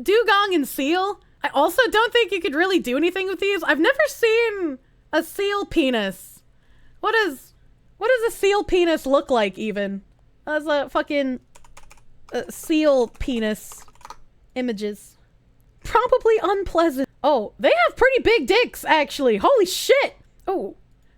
Dugong and seal. I also don't think you could really do anything with these. I've never seen a seal penis. What does a seal penis look like, even? That's a fucking seal penis images. Probably unpleasant. Oh, they have pretty big dicks, actually. Holy shit. Oh,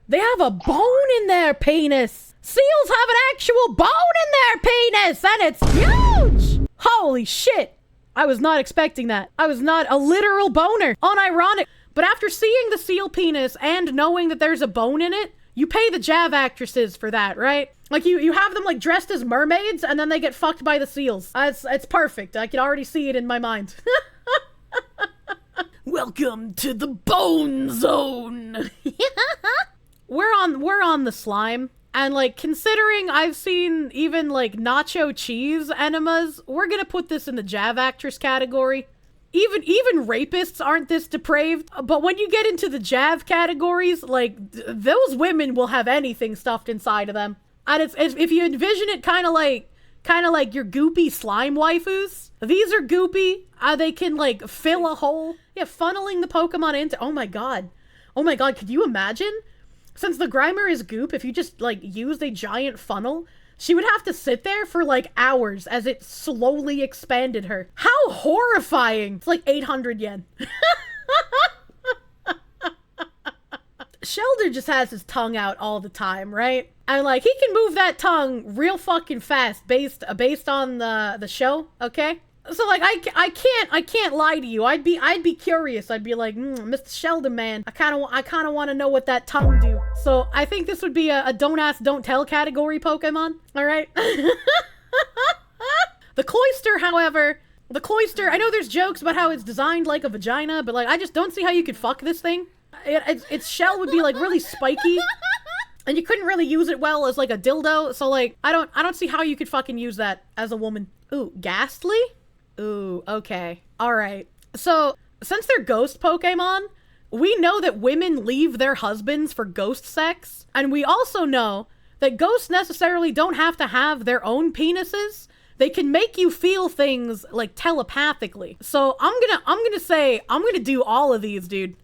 they have a bone in their penis. Seals have an actual bone in their penis, and it's huge. Holy shit. I was not expecting that. I was not a literal boner. Unironic. But after seeing the seal penis and knowing that there's a bone in it, you pay the JAV actresses for that, right? Like, you have them, like, dressed as mermaids, and then they get fucked by the seals. It's perfect. I can already see it in my mind. Welcome to the bone zone. We're on the slime. And, like, considering I've seen even, like, nacho cheese enemas, we're gonna put this in the JAV actress category. Even rapists aren't this depraved, but when you get into the JAV categories, like, those women will have anything stuffed inside of them. And it's if you envision it kind of like your goopy slime waifus, these are goopy. They can, like, fill a hole. Yeah, funneling the Pokemon into, oh my god, could you imagine? Since the Grimer is goop, if you just, like, used a giant funnel, she would have to sit there for, like, hours as it slowly expanded her. How horrifying! It's like 800 yen. Shelder just has his tongue out all the time, right? And, like, he can move that tongue real fucking fast based on the show, okay? So, like, I can't lie to you. I'd be curious. I'd be like, Mr. Sheldon, man, I kind of want to know what that tongue do. So I think this would be a don't ask, don't tell category Pokemon. All right. The Cloyster, however, I know there's jokes about how it's designed like a vagina, but, like, I just don't see how you could fuck this thing. Its shell would be, like, really spiky. And you couldn't really use it well as, like, a dildo. So, like, I don't see how you could fucking use that as a woman. Ooh, Ghastly? Ooh, okay. Alright. So, since they're ghost Pokemon, we know that women leave their husbands for ghost sex. And we also know that ghosts necessarily don't have to have their own penises They can make you feel things like telepathically. So I'm gonna do all of these, dude.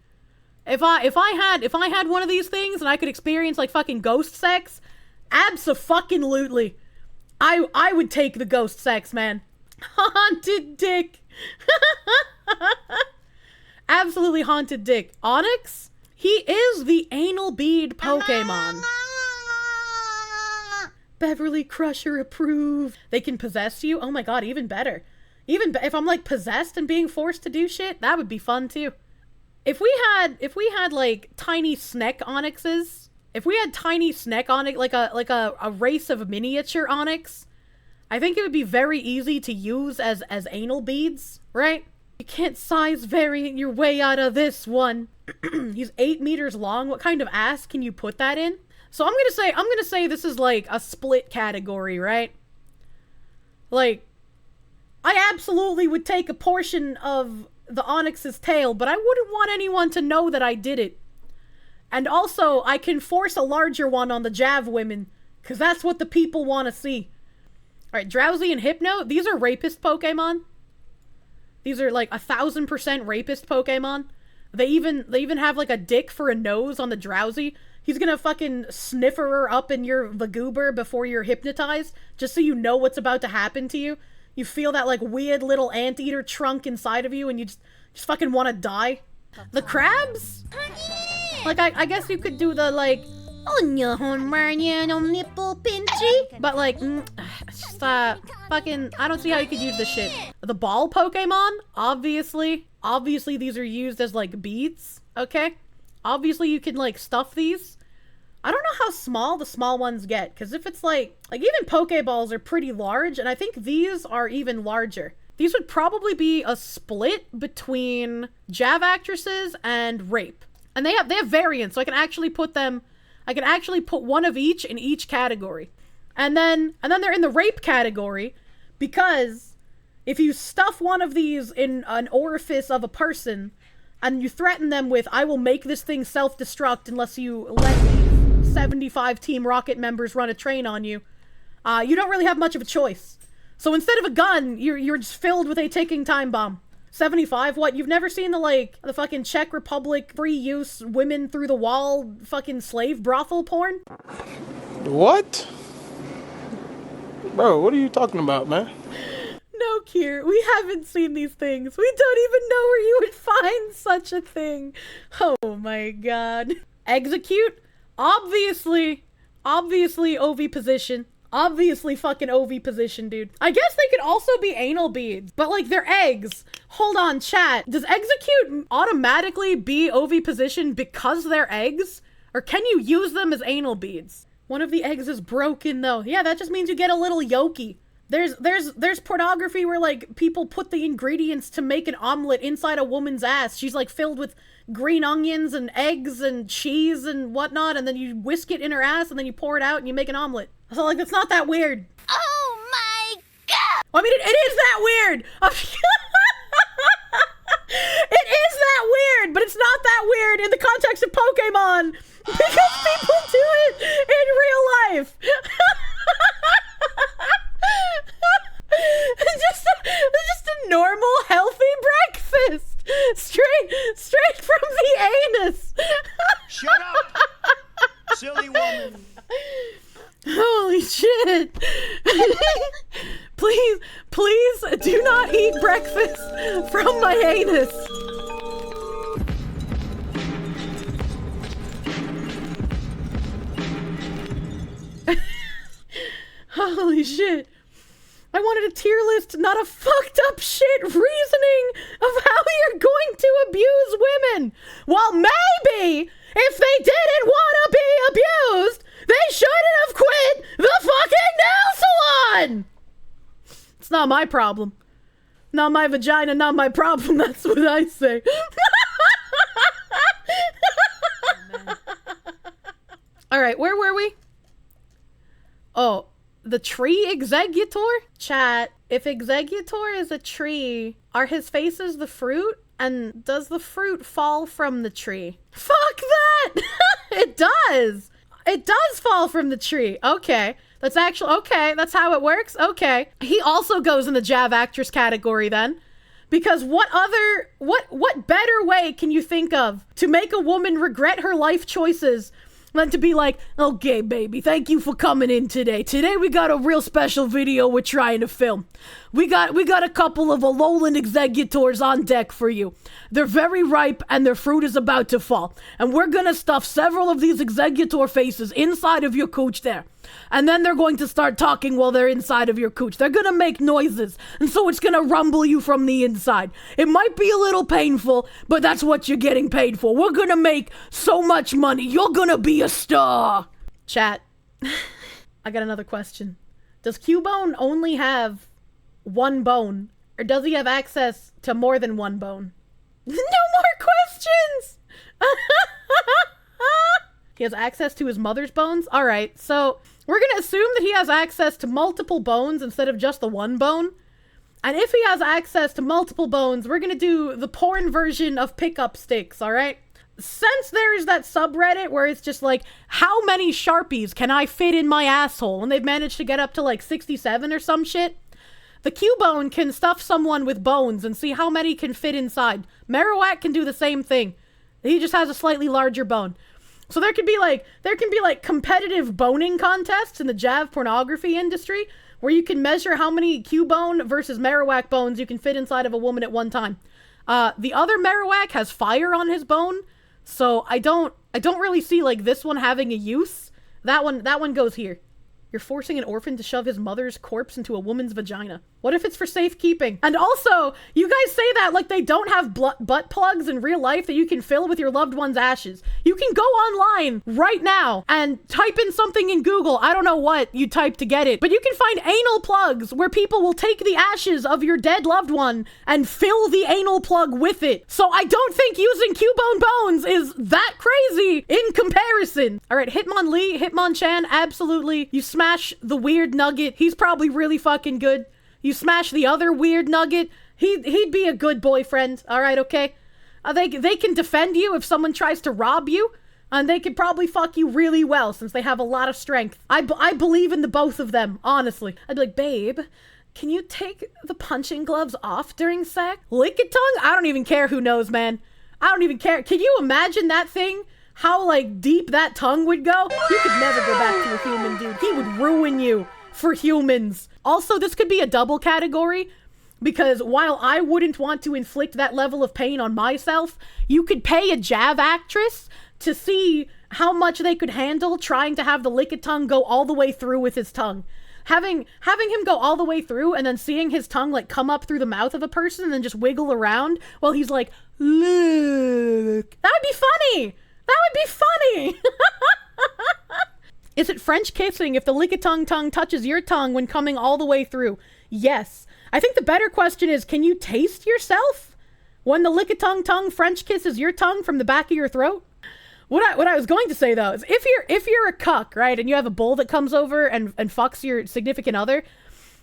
If I had one of these things and I could experience like fucking ghost sex, abso-fucking-lutely, I would take the ghost sex, man. Haunted dick. Absolutely haunted dick. Onyx? He is the anal bead Pokemon. Beverly Crusher approved. They can possess you. Oh my god, even better. If I'm like possessed and being forced to do shit, that would be fun too. If we had like tiny Sneck Onyxes, if we had tiny Sneck Onyx, like a race of miniature Onyx, I think it would be very easy to use as anal beads, right? You can't size variant your way out of this one. He's 8 meters long. What kind of ass can you put that in? So I'm gonna say this is like a split category, right? Like, I absolutely would take a portion of the Onyx's tail, but I wouldn't want anyone to know that I did it. And also, I can force a larger one on the JAV women, because that's what the people want to see. Alright, Drowsy and Hypno, these are rapist Pokemon. These are like 1000% rapist Pokemon. They even have like a dick for a nose on the Drowsy. He's gonna fucking sniffer her up in your Vagoober before you're hypnotized, just so you know what's about to happen to you. You feel that like weird little anteater trunk inside of you and you just fucking want to die. The crabs? Like, I guess you could do the like, nipple pinchy. But like, just fucking, I don't see how you could use this shit. The ball Pokemon? Obviously these are used as like beads, okay? Obviously you can like stuff these. I don't know how small the small ones get, because if it's like even Pokeballs are pretty large, and I think these are even larger. These would probably be a split between JAV actresses and rape. And they have variants, so I can actually put one of each in each category. And then they're in the rape category, because if you stuff one of these in an orifice of a person, and you threaten them with, I will make this thing self-destruct unless you let these 75 Team Rocket members run a train on you, you don't really have much of a choice. So instead of a gun, you're just filled with a ticking time bomb. 75? What? You've never seen the fucking Czech Republic free use women through the wall fucking slave brothel porn? What? Bro, what are you talking about, man? No, Kier, we haven't seen these things. We don't even know where you would find such a thing. Oh my god. Execute? Obviously OV position. Obviously fucking OV position, dude. I guess they could also be anal beads, but like they're eggs. Hold on, chat. Does execute automatically be OV position because they're eggs? Or can you use them as anal beads? One of the eggs is broken though. Yeah, that just means you get a little yolky. There's pornography where like people put the ingredients to make an omelet inside a woman's ass. She's like filled with green onions and eggs and cheese and whatnot, and then you whisk it in her ass and then you pour it out and you make an omelet. So like, it's not that weird. Oh my god! I mean, it is that weird. It is that weird, but it's not that weird in the context of Pokemon because people do it in real life. just a normal, healthy breakfast, straight from the anus. Shut up, silly woman. Holy shit. Please do not eat breakfast from my anus. Holy shit. I wanted a tier list, not a fucked up shit reasoning of how you're going to abuse women. Well, maybe if they didn't want to be abused, they shouldn't have quit the fucking nail salon. It's not my problem. Not my vagina, not my problem. That's what I say. All right, where were we? Oh, the tree executor? Chat, if executor is a tree, are his faces the fruit? And does the fruit fall from the tree? Fuck that! It does! It does fall from the tree. Okay. That's actually, okay, that's how it works? Okay. He also goes in the JAV actress category then. Because what better way can you think of to make a woman regret her life choices than to be like, okay, baby, thank you for coming in today. Today we got a real special video we're trying to film. We got a couple of Alolan executors on deck for you. They're very ripe and their fruit is about to fall. And we're gonna stuff several of these executor faces inside of your cooch there. And then they're going to start talking while they're inside of your cooch. They're gonna make noises, and so it's gonna rumble you from the inside. It might be a little painful, but that's what you're getting paid for. We're gonna make so much money. You're gonna be a star. Chat. I got another question. Does Cubone only have one bone, or does he have access to more than one bone? No more questions! He has access to his mother's bones? Alright, so we're gonna assume that he has access to multiple bones instead of just the one bone. And if he has access to multiple bones, we're gonna do the porn version of pickup sticks, alright? Since there is that subreddit where it's just like, how many Sharpies can I fit in my asshole? And they've managed to get up to like 67 or some shit. The Cubone can stuff someone with bones and see how many can fit inside. Marowak can do the same thing. He just has a slightly larger bone. So there can be like competitive boning contests in the JAV pornography industry where you can measure how many Cubone versus Marowak bones you can fit inside of a woman at one time. The other Marowak has fire on his bone, so I don't really see like this one having a use. That one goes here. You're forcing an orphan to shove his mother's corpse into a woman's vagina. What if it's for safekeeping? And also, you guys say that like they don't have butt plugs in real life that you can fill with your loved one's ashes. You can go online right now and type in something in Google. I don't know what you type to get it, but you can find anal plugs where people will take the ashes of your dead loved one and fill the anal plug with it. So I don't think using Cubone bones is that crazy in comparison. All right, Hitmonchan, absolutely. You smash the weird nugget. He's probably really fucking good. You smash the other weird nugget, he'd be a good boyfriend, alright, okay? They can defend you if someone tries to rob you, and they could probably fuck you really well since they have a lot of strength. I believe in the both of them, honestly. I'd be like, babe, can you take the punching gloves off during sex? Lickitung? I don't even care who knows, man. I don't even care. Can you imagine that thing? How, like, deep that tongue would go? You could never go back to a human, dude. He would ruin you for humans. Also, this could be a double category, because while I wouldn't want to inflict that level of pain on myself, you could pay a JAV actress to see how much they could handle trying to have the Lickitung go all the way through with his tongue. Having him go all the way through and then seeing his tongue like come up through the mouth of a person and then just wiggle around while he's like, look. That would be funny! That would be funny! Is it French kissing if the Lickitung tongue touches your tongue when coming all the way through? Yes. I think the better question is, can you taste yourself when the Lickitung tongue French kisses your tongue from the back of your throat? What I was going to say though is if you're a cuck, right, and you have a bull that comes over and fucks your significant other,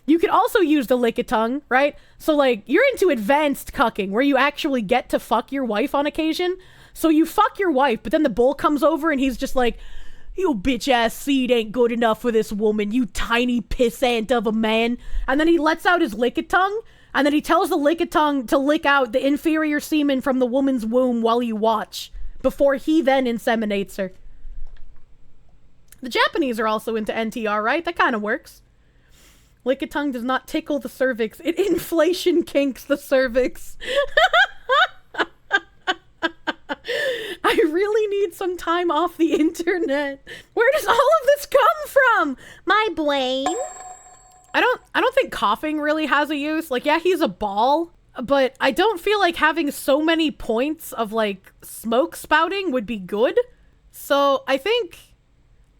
you could also use the Lickitung, right? So like you're into advanced cucking where you actually get to fuck your wife on occasion. So you fuck your wife, but then the bull comes over and he's just like, you bitch-ass seed ain't good enough for this woman, you tiny pissant of a man. And then he lets out his Lickitung, and then he tells the Lickitung to lick out the inferior semen from the woman's womb while you watch, before he then inseminates her. The Japanese are also into NTR, right? That kind of works. Lickitung does not tickle the cervix, it inflation kinks the cervix. I really need some time off the internet. Where does all of this come from? My brain? I don't think coughing really has a use. Like, yeah, he's a ball, but I don't feel like having so many points of like smoke spouting would be good. So I think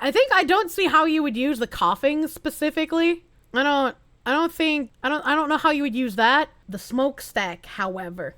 I don't see how you would use the coughing specifically. I don't know how you would use that. The smokestack, however,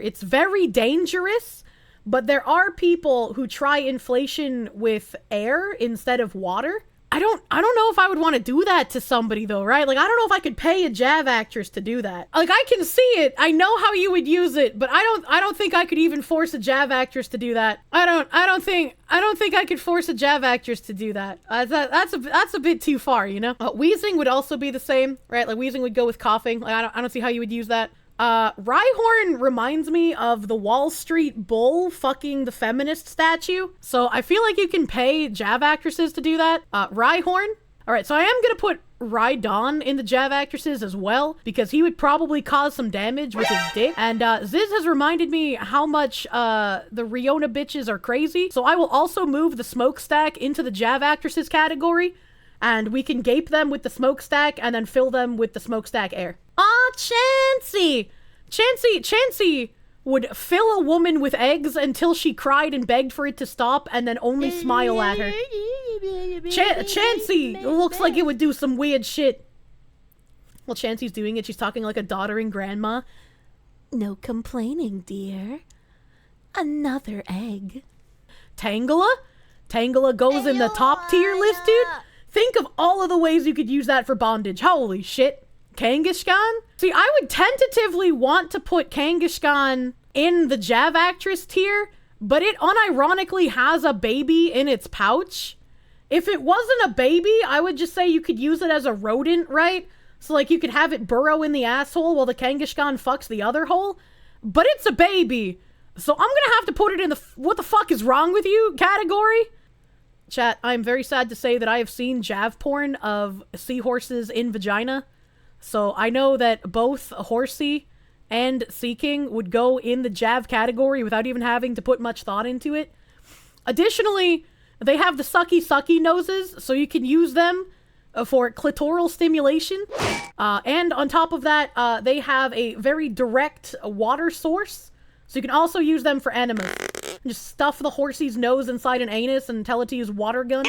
it's very dangerous, but there are people who try inflation with air instead of water. I don't know if I would want to do that to somebody though, right? Like, I don't know if I could pay a JAV actress to do that. Like, I can see it. I know how you would use it, but I don't think I could even force a JAV actress to do that. I don't think I could force a JAV actress to do that. That's a bit too far, you know? Wheezing would also be the same, right? Like, wheezing would go with coughing. Like, I don't see how you would use that. Rhyhorn reminds me of the Wall Street Bull fucking the feminist statue. So I feel like you can pay JAV actresses to do that. Rhyhorn. All right, so I am gonna put Rhydon in the JAV actresses as well, because he would probably cause some damage with his dick. And Ziz has reminded me how much the Riona bitches are crazy. So I will also move the smokestack into the JAV actresses category, and we can gape them with the smokestack and then fill them with the smokestack air. Ah, Chansey! Chansey would fill a woman with eggs until she cried and begged for it to stop and then only smile at her. Chansey looks like it would do some weird shit. Well, Chansey's doing it. She's talking like a doddering grandma. No complaining, dear. Another egg. Tangela? Tangela goes in the top tier list, dude. Think of all of the ways you could use that for bondage. Holy shit. Kangaskhan? See, I would tentatively want to put Kangaskhan in the JAV actress tier, but it unironically has a baby in its pouch. If it wasn't a baby, I would just say you could use it as a rodent, right? So, like, you could have it burrow in the asshole while the Kangaskhan fucks the other hole. But it's a baby. So I'm gonna have to put it in the what the fuck is wrong with you category. Chat, I'm very sad to say that I have seen JAV porn of seahorses in vagina. So I know that both Horsey and Seeking would go in the JAV category without even having to put much thought into it. Additionally, they have the sucky noses, so you can use them for clitoral stimulation. And on top of that, they have a very direct water source, so you can also use them for enemas. Just stuff the horsey's nose inside an anus and tell it to use water gun.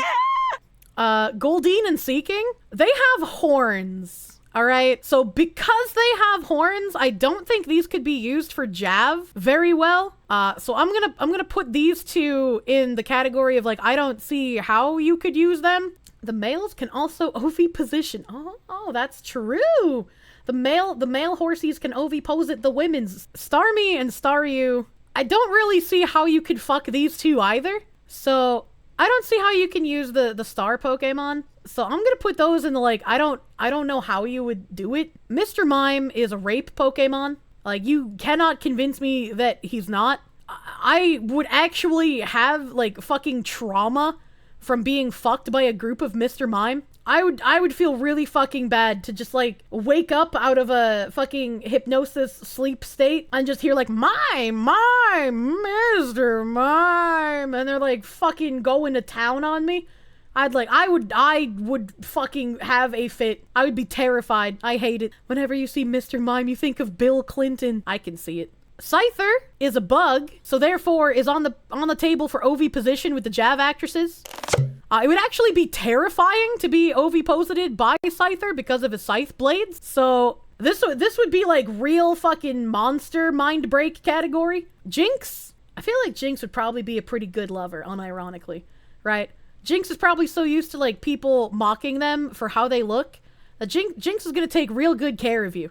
Goldeen and Seeking, they have horns. All right, so because they have horns, I don't think these could be used for JAV very well. So I'm gonna put these two in the category of, like, I don't see how you could use them. The males can also oviposition. Oh, that's true. The male horsies can oviposit the women's. Starmie and Staryu, I don't really see how you could fuck these two either. So I don't see how you can use the star Pokemon. So I'm gonna put those in the, like, I don't know how you would do it. Mr. Mime is a rape Pokemon. Like, you cannot convince me that he's not. I would actually have, like, fucking trauma from being fucked by a group of Mr. Mime. I would feel really fucking bad to just, like, wake up out of a fucking hypnosis sleep state and just hear, like, Mime, Mr. Mime, and they're, like, fucking going to town on me. I would fucking have a fit. I would be terrified. I hate it. Whenever you see Mr. Mime, you think of Bill Clinton. I can see it. Scyther is a bug, so therefore is on the table for oviposition with the JAV actresses. It would actually be terrifying to be oviposited by Scyther because of his scythe blades. So this would be like real fucking monster mind break category. Jinx, I feel like Jinx would probably be a pretty good lover, unironically, right? Jinx is probably so used to, like, people mocking them for how they look that Jinx is gonna take real good care of you.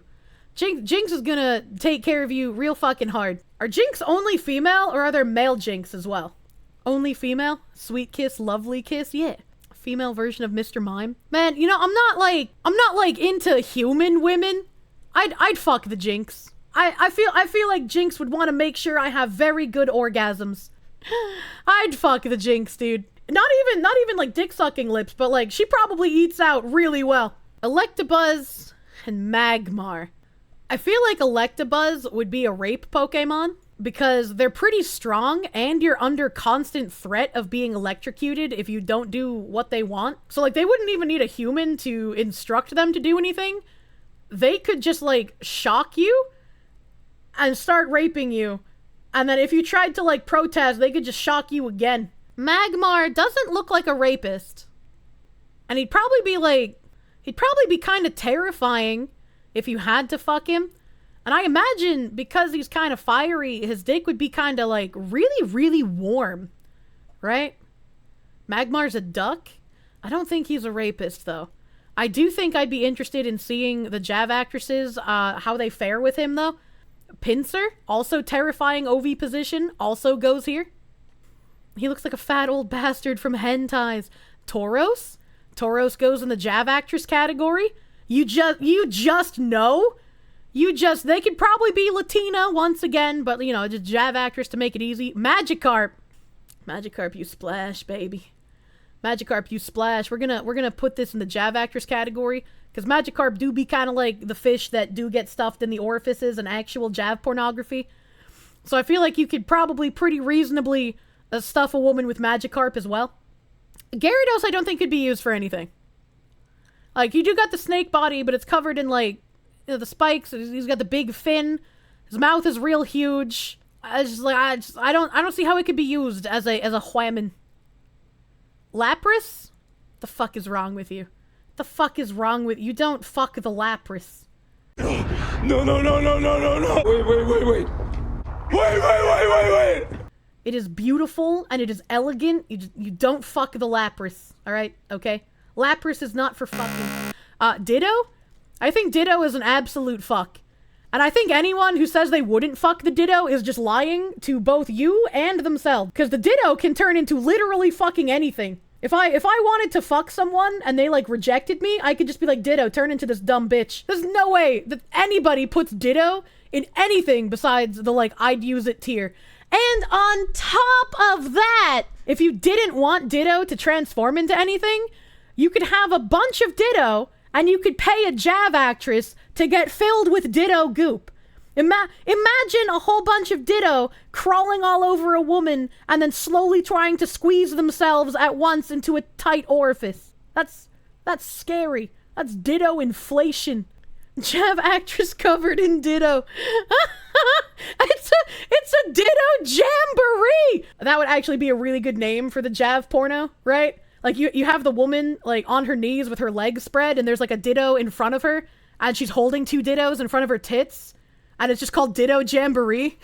Jinx is gonna take care of you real fucking hard. Are Jinx only female, or are there male Jinx as well? Only female? Sweet kiss, lovely kiss? Yeah. Female version of Mr. Mime. Man, you know, I'm not like into human women. I'd fuck the Jinx. I feel like Jinx would want to make sure I have very good orgasms. I'd fuck the Jinx, dude. Not even like dick sucking lips, but, like, she probably eats out really well. Electabuzz and Magmar. I feel like Electabuzz would be a rape Pokemon because they're pretty strong and you're under constant threat of being electrocuted if you don't do what they want. So, like, they wouldn't even need a human to instruct them to do anything. They could just, like, shock you and start raping you. And then if you tried to, like, protest, they could just shock you again. Magmar doesn't look like a rapist. And he'd probably be kind of terrifying if you had to fuck him. And I imagine because he's kind of fiery, his dick would be kind of, like, really, really warm. Right? Magmar's a duck. I don't think he's a rapist, though. I do think I'd be interested in seeing the JAV actresses, how they fare with him, though. Pinsir, also terrifying OV position, also goes here. He looks like a fat old bastard from hentais. Tauros? Tauros goes in the JAV actress category. You just know? They could probably be Latina once again, but, you know, just JAV actress to make it easy. Magikarp. Magikarp, you splash, baby. Magikarp, you splash. We're gonna put this in the JAV actress category, because Magikarp do be kind of like the fish that do get stuffed in the orifices and actual JAV pornography. So I feel like you could probably pretty reasonably stuff a woman with Magikarp as well. Gyarados, I don't think could be used for anything. Like, you do got the snake body, but it's covered in, like, you know, the spikes. He's got the big fin. His mouth is real huge. I don't see how it could be used as a whammon. Lapras? The fuck is wrong with you? The fuck is wrong with you? Don't fuck the Lapras. No. Wait. It is beautiful and it is elegant. You don't fuck the Lapras. Alright? Okay? Lapras is not for fucking. Ditto? I think Ditto is an absolute fuck. And I think anyone who says they wouldn't fuck the Ditto is just lying to both you and themselves. Because the Ditto can turn into literally fucking anything. If I wanted to fuck someone and they, like, rejected me, I could just be like, Ditto, turn into this dumb bitch. There's no way that anybody puts Ditto in anything besides the, like, I'd use it tier. And on top of that, if you didn't want Ditto to transform into anything, you could have a bunch of Ditto and you could pay a JAV actress to get filled with Ditto goop. Imagine a whole bunch of Ditto crawling all over a woman and then slowly trying to squeeze themselves at once into a tight orifice. That's scary. That's Ditto inflation. JAV actress covered in Ditto. It's a Ditto jamboree. That would actually be a really good name for the JAV porno, right? Like, you have the woman, like, on her knees with her legs spread, and there's, like, a Ditto in front of her, and she's holding two Dittos in front of her tits, and it's just called Ditto Jamboree.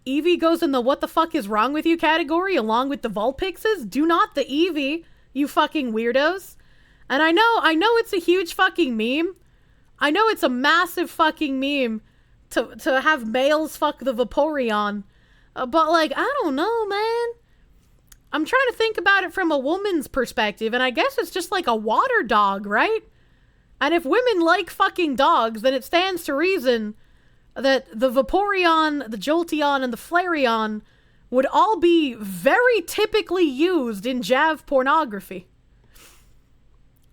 Eevee goes in the what the fuck is wrong with you category, along with the Vulpixes. Do not the Eevee, you fucking weirdos. And I know it's a huge fucking meme. I know it's a massive fucking meme to have males fuck the Vaporeon. But, like, I don't know, man. I'm trying to think about it from a woman's perspective, and I guess it's just like a water dog, right? And if women like fucking dogs, then it stands to reason that the Vaporeon, the Jolteon, and the Flareon would all be very typically used in JAV pornography.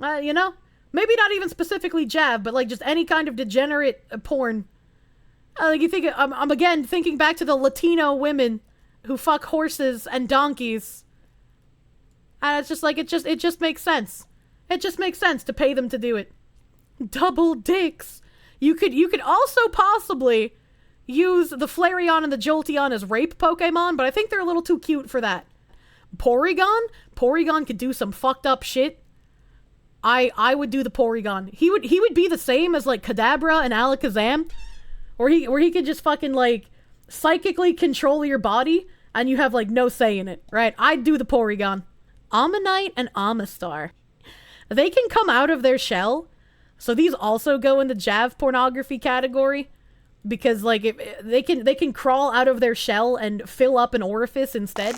You know? Maybe not even specifically JAV, but, like, just any kind of degenerate porn. Like, you think, I'm again thinking back to the Latino women who fuck horses and donkeys. And it's just like, it just makes sense. It just makes sense to pay them to do it. Double dicks. You could also possibly use the Flareon and the Jolteon as rape Pokemon, but I think they're a little too cute for that. Porygon could do some fucked up shit. I would do the Porygon. He would be the same as, like, Kadabra and Alakazam. Where he could just fucking, like, psychically control your body, and you have, like, no say in it, right? I'd do the Porygon. Ammonite and Amistar. They can come out of their shell, so these also go in the JAV pornography category, because, like, they can crawl out of their shell and fill up an orifice instead.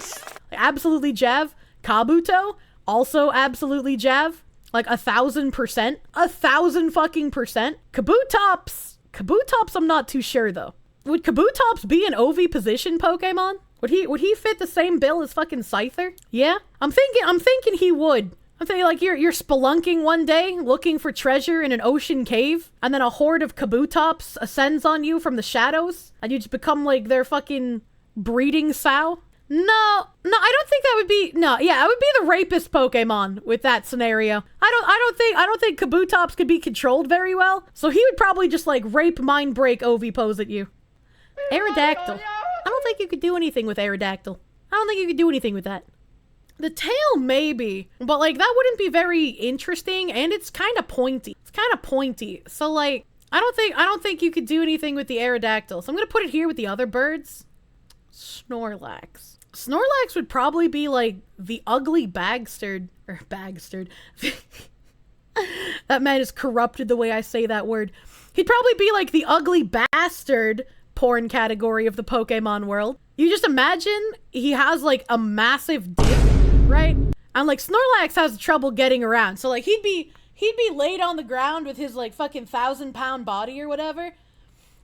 Absolutely JAV. Kabuto, also absolutely JAV. Like, 1,000%. 1,000 fucking %. Kabutops, I'm not too sure, though. Would Kabutops be an OV position Pokemon? Would he fit the same bill as fucking Scyther? Yeah? I'm thinking he would. I'm thinking, like, you're spelunking one day, looking for treasure in an ocean cave, and then a horde of Kabutops ascends on you from the shadows, and you just become, like, their fucking breeding sow? No, I don't think that would be, no, yeah, I would be the rapist Pokemon with that scenario. I don't think Kabutops could be controlled very well, so he would probably just, like, rape mind break OV pose at you. Aerodactyl. I don't think you could do anything with Aerodactyl. I don't think you could do anything with that. The tail, maybe, but, like, that wouldn't be very interesting, and it's kind of pointy. So, like, I don't think you could do anything with the Aerodactyl, so I'm gonna put it here with the other birds. Snorlax. Snorlax would probably be like the ugly Bagstard. That man is corrupted the way I say that word. He'd probably be like the ugly bastard porn category of the Pokemon world. You just imagine he has like a massive dick, right? And like Snorlax has trouble getting around. So like he'd be laid on the ground with his like fucking 1,000-pound body or whatever.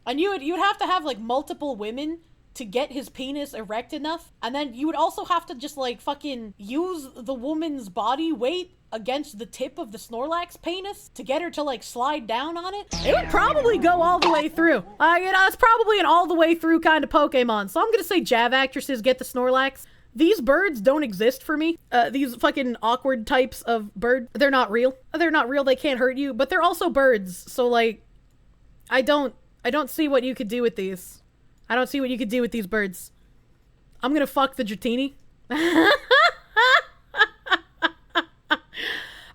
And you'd have to have like multiple women to get his penis erect enough. And then you would also have to just like fucking use the woman's body weight against the tip of the Snorlax penis to get her to like slide down on it. It would probably go all the way through. It's probably an all the way through kind of Pokemon. So I'm gonna say JAV actresses get the Snorlax. These birds don't exist for me. These fucking awkward types of bird. They're not real. They're not real. They can't hurt you, but they're also birds. So like, I don't see what you could do with these. I don't see what you could do with these birds. I'm gonna fuck the Dratini.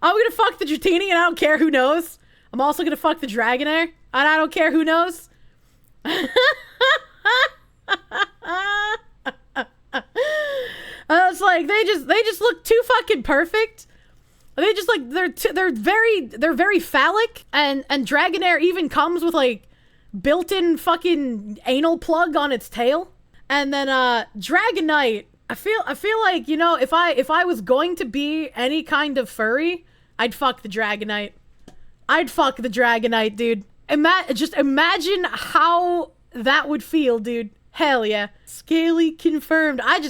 I'm gonna fuck the Dratini and I don't care who knows. I'm also gonna fuck the Dragonair and I don't care who knows. It's like they just look too fucking perfect. They just like they're very phallic, and Dragonair even comes with like built-in fucking anal plug on its tail. And then Dragonite, I feel like, you know, if I was going to be any kind of furry, I'd fuck the Dragonite. I'd fuck the Dragonite, dude. Just imagine how that would feel, dude. Hell yeah. Scaly confirmed. I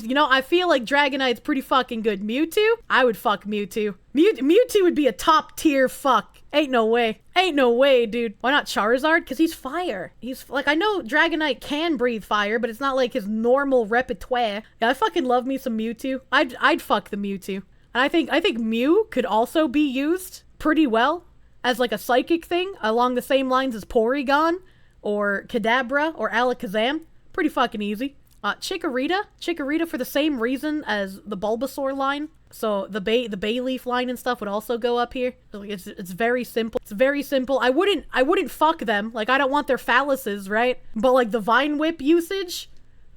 feel like Dragonite's pretty fucking good. Mewtwo? I would fuck Mewtwo. Mewtwo would be a top tier fuck. Ain't no way. Ain't no way, dude. Why not Charizard? Because he's fire. He's, like, I know Dragonite can breathe fire, but it's not like his normal repertoire. Yeah, I fucking love me some Mewtwo. I'd fuck the Mewtwo. And I think Mew could also be used pretty well as, like, a psychic thing along the same lines as Porygon or Kadabra or Alakazam. Pretty fucking easy. Chikorita for the same reason as the Bulbasaur line. So the Bayleaf line and stuff would also go up here. Like it's very simple. It's very simple. I wouldn't fuck them. Like I don't want their phalluses, right? But like the Vine Whip usage,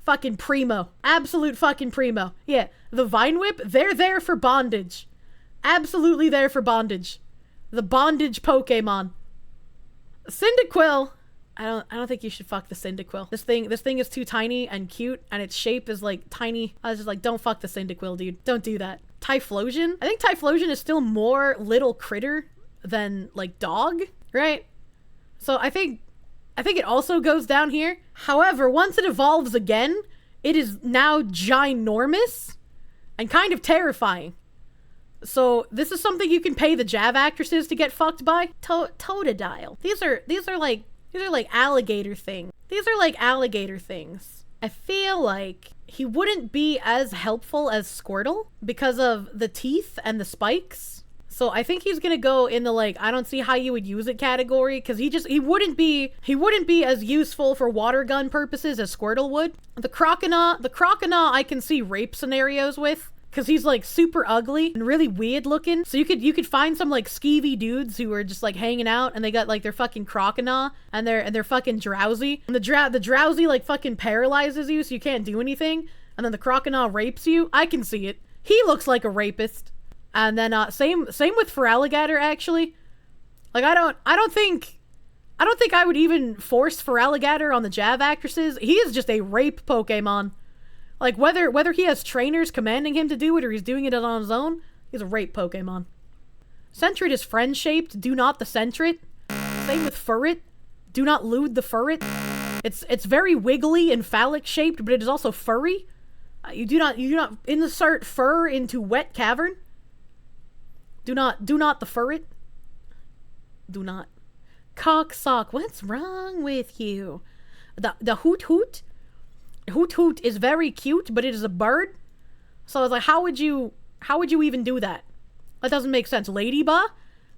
fucking primo. Absolute fucking primo. Yeah, the Vine Whip, they're there for bondage. Absolutely there for bondage. The bondage Pokemon. Cyndaquil. I don't think you should fuck the Cyndaquil. This thing is too tiny and cute, and its shape is like tiny. I was just like, don't fuck the Cyndaquil, dude. Don't do that. Typhlosion? I think Typhlosion is still more little critter than like dog, right? So I think it also goes down here. However, once it evolves again, it is now ginormous and kind of terrifying. So this is something you can pay the JAV actresses to get fucked by. Totodile. These are like alligator things. These are like alligator things. I feel like he wouldn't be as helpful as Squirtle because of the teeth and the spikes. So I think he's gonna go in the like, I don't see how you would use it category, because he wouldn't be as useful for water gun purposes as Squirtle would. The Croconaw I can see rape scenarios with, because he's like super ugly and really weird looking. So you could find some like skeevy dudes who are just like hanging out and they got like their fucking Croconaw and they're fucking drowsy. And the drowsy like fucking paralyzes you so you can't do anything. And then the Croconaw rapes you. I can see it. He looks like a rapist. And then same with Feraligatr actually. Like I don't think I would even force Feraligatr on the JAV actresses. He is just a rape Pokemon. Like, whether he has trainers commanding him to do it or he's doing it on his own, he's a rape Pokemon. Sentret is friend-shaped. Do not the Sentret. Same with Furret. Do not lewd the Furret. It's very wiggly and phallic-shaped, but it is also furry. You do not insert fur into wet cavern. Do not the Furret. Do not. Cocksock. What's wrong with you? The Hoot Hoot. Hoot Hoot is very cute, but it is a bird. So I was like, how would you even do that? That doesn't make sense. Ladybug?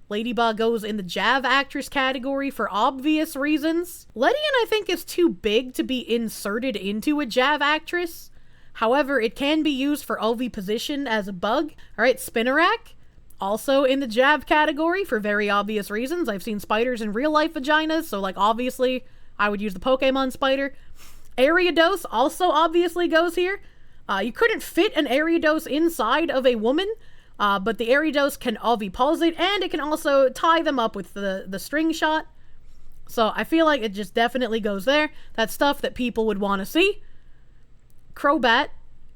Ladybug goes in the JAV actress category for obvious reasons. Ledian, I think, is too big to be inserted into a JAV actress. However, it can be used for oviposition as a bug. Alright, Spinarak, also in the JAV category for very obvious reasons. I've seen spiders in real life vaginas, so like obviously I would use the Pokemon spider. Ariados also obviously goes here. You couldn't fit an Ariados inside of a woman, but the Ariados can oviposite, and it can also tie them up with the string shot. So I feel like it just definitely goes there. That's stuff that people would want to see. Crobat,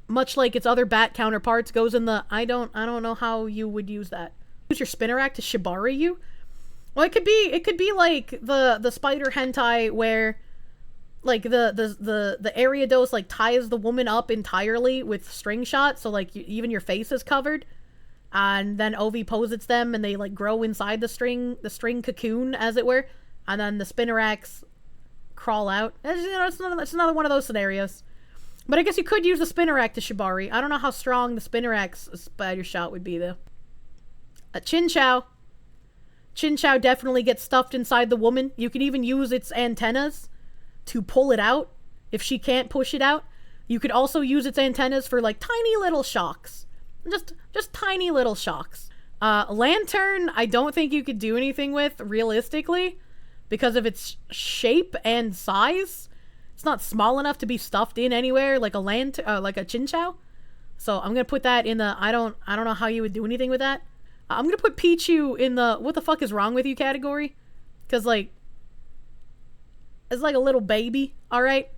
much like its other bat counterparts, goes in the I don't know how you would use that. Use your Spinnerack to Shibari you? Well, it could be like the spider hentai where like the Ariados like ties the woman up entirely with string shot, so like even your face is covered, and then oviposits them and they like grow inside the string cocoon, as it were, and then the Spinneracks crawl out. It's another one of those scenarios. But I guess you could use the Spinnerack to Shibari. I don't know how strong the Spinnerack's spider shot would be, though. A Chinchou. Chinchou definitely gets stuffed inside the woman. You can even use its antennas to pull it out if she can't push it out. You could also use its antennas for, like, tiny little shocks. Just tiny little shocks. Lantern, I don't think you could do anything with, realistically, because of its shape and size. It's not small enough to be stuffed in anywhere like a like a Chinchou. So I'm gonna put that in the I don't know how you would do anything with that. I'm gonna put Pichu in the what the fuck is wrong with you category, because like it's like a little baby. All right,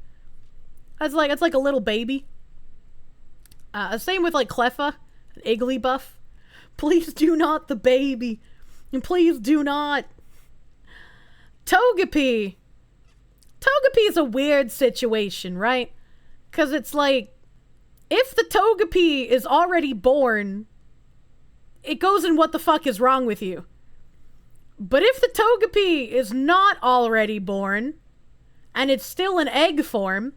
it's like a little baby. Same with like Cleffa and Igglybuff. Please do not the baby, and please do not. Togepi. Togepi is a weird situation, right? Because it's like, if the Togepi is already born, it goes in what the fuck is wrong with you. But if the Togepi is not already born, and it's still in egg form,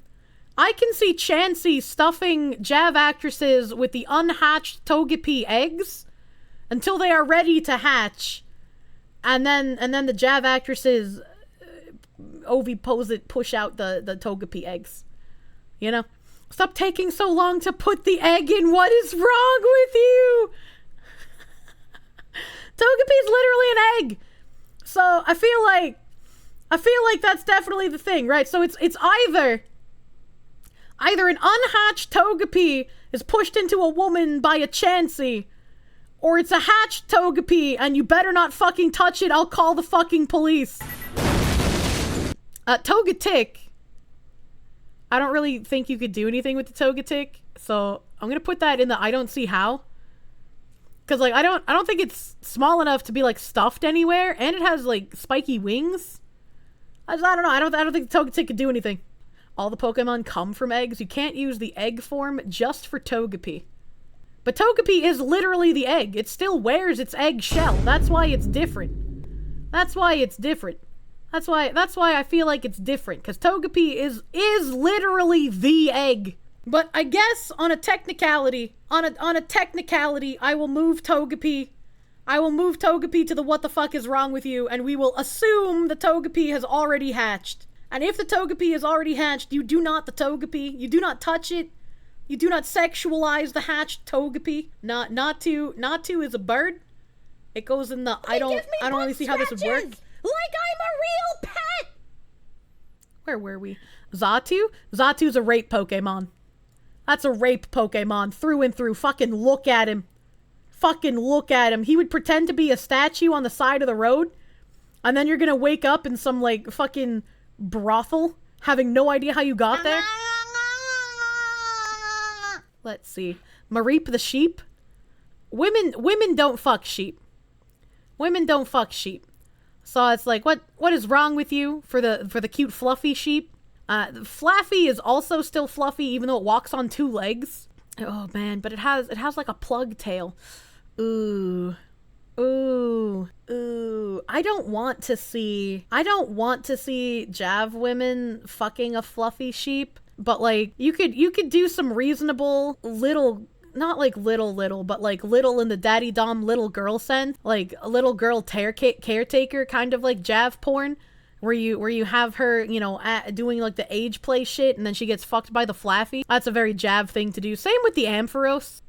I can see Chansey stuffing JAV actresses with the unhatched Togepi eggs until they are ready to hatch, and then the JAV actresses oviposit push out the Togepi eggs. You know? Stop taking so long to put the egg in. What is wrong with you? Togepi is literally an egg. So I feel like that's definitely the thing, right? So it's either an unhatched Togepi is pushed into a woman by a Chansey, or it's a hatched Togepi and you better not fucking touch it. I'll call the fucking police. Togetic. I don't really think you could do anything with the Togetic, so I'm gonna put that in the I don't see how. Cause like I don't think it's small enough to be like stuffed anywhere, and it has like spiky wings. I don't know. I don't think the Togetic could do anything. All the Pokemon come from eggs. You can't use the egg form just for Togepi. But Togepi is literally the egg. It still wears its egg shell. That's why it's different. That's why it's different. That's why I feel like it's different, because Togepi is literally the egg. But I guess on a technicality, I will move Togepi. I will move Togepi to the what the fuck is wrong with you, and we will assume the Togepi has already hatched. And if the Togepi is already hatched, you do not the Togepi. You do not touch it. You do not sexualize the hatched Togepi. Not to is a bird. It goes in the I don't really see how this would work. Like I'm a real pet! Where were we? Xatu? Xatu's a rape Pokemon. That's a rape Pokemon through and through. Fucking look at him. Fucking look at him. He would pretend to be a statue on the side of the road, and then you're gonna wake up in some, like, fucking brothel, having no idea how you got there. Let's see. Mareep the sheep? Women don't fuck sheep. Women don't fuck sheep. So it's like, what is wrong with you for the cute fluffy sheep? Flaffy is also still fluffy, even though it walks on two legs. Oh man, but it has like a plug tail. Ooh. I don't want to see JAV women fucking a fluffy sheep, but like you could do some reasonable little, not like little, but like little in the daddy dom little girl sense, like a little girl caretaker kind of like JAV porn, where you have her, you know, doing like the age play shit, and then she gets fucked by the Flaffy. That's a very JAV thing to do. Same with the Ampharos.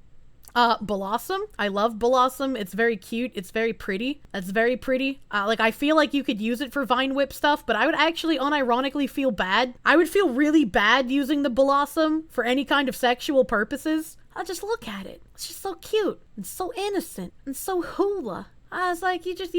Blossom. I love Blossom. It's very cute. It's very pretty. It's very pretty. Like, I feel like you could use it for Vine Whip stuff, but I would actually unironically feel bad. I would feel really bad using the Blossom for any kind of sexual purposes. I'll just look at it. It's just so cute and so innocent and so hula. I was like, you can't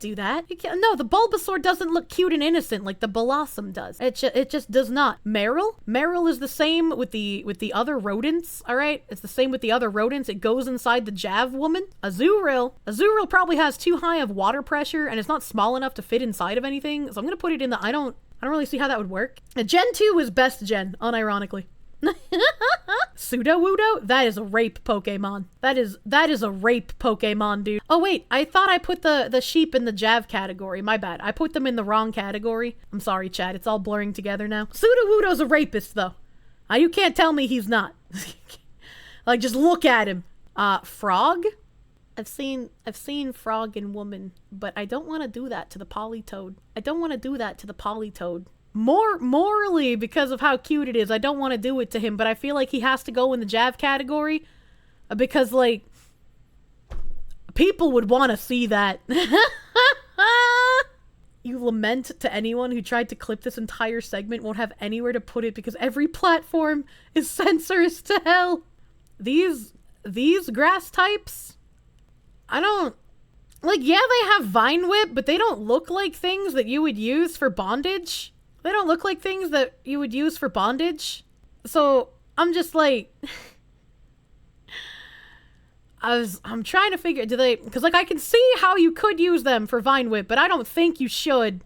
do that. You can't. No, the Bulbasaur doesn't look cute and innocent like the Blossom does. It just does not. Meryl is the same with the other rodents, all right? It's the same with the other rodents. It goes inside the JAV woman. Azurill probably has too high of water pressure and it's not small enough to fit inside of anything. So I'm going to put it in the, I don't really see how that would work. Gen 2 is best gen, unironically. Sudowoodo? That is a rape Pokemon. That is a rape Pokemon, dude. Oh wait, I thought I put the sheep in the JAV category. My bad. I put them in the wrong category. I'm sorry, chat. It's all blurring together now. Sudowoodo's a rapist, though. You can't tell me he's not. Like, just look at him. Frog? I've seen Frog and Woman, but I don't want to do that to the Politoed. I don't want to do that to the Politoed. Morally, because of how cute it is, I don't want to do it to him, but I feel like he has to go in the JAV category because, like, people would want to see that. You lament to anyone who tried to clip this entire segment won't have anywhere to put it because every platform is censorious to hell. These grass types, I don't... Like, yeah, they have Vine Whip, but they don't look like things that you would use for bondage. They don't look like things that you would use for bondage. So, I'm just like... I'm trying to figure... Do they... Because, like, I can see how you could use them for Vine Whip, but I don't think you should.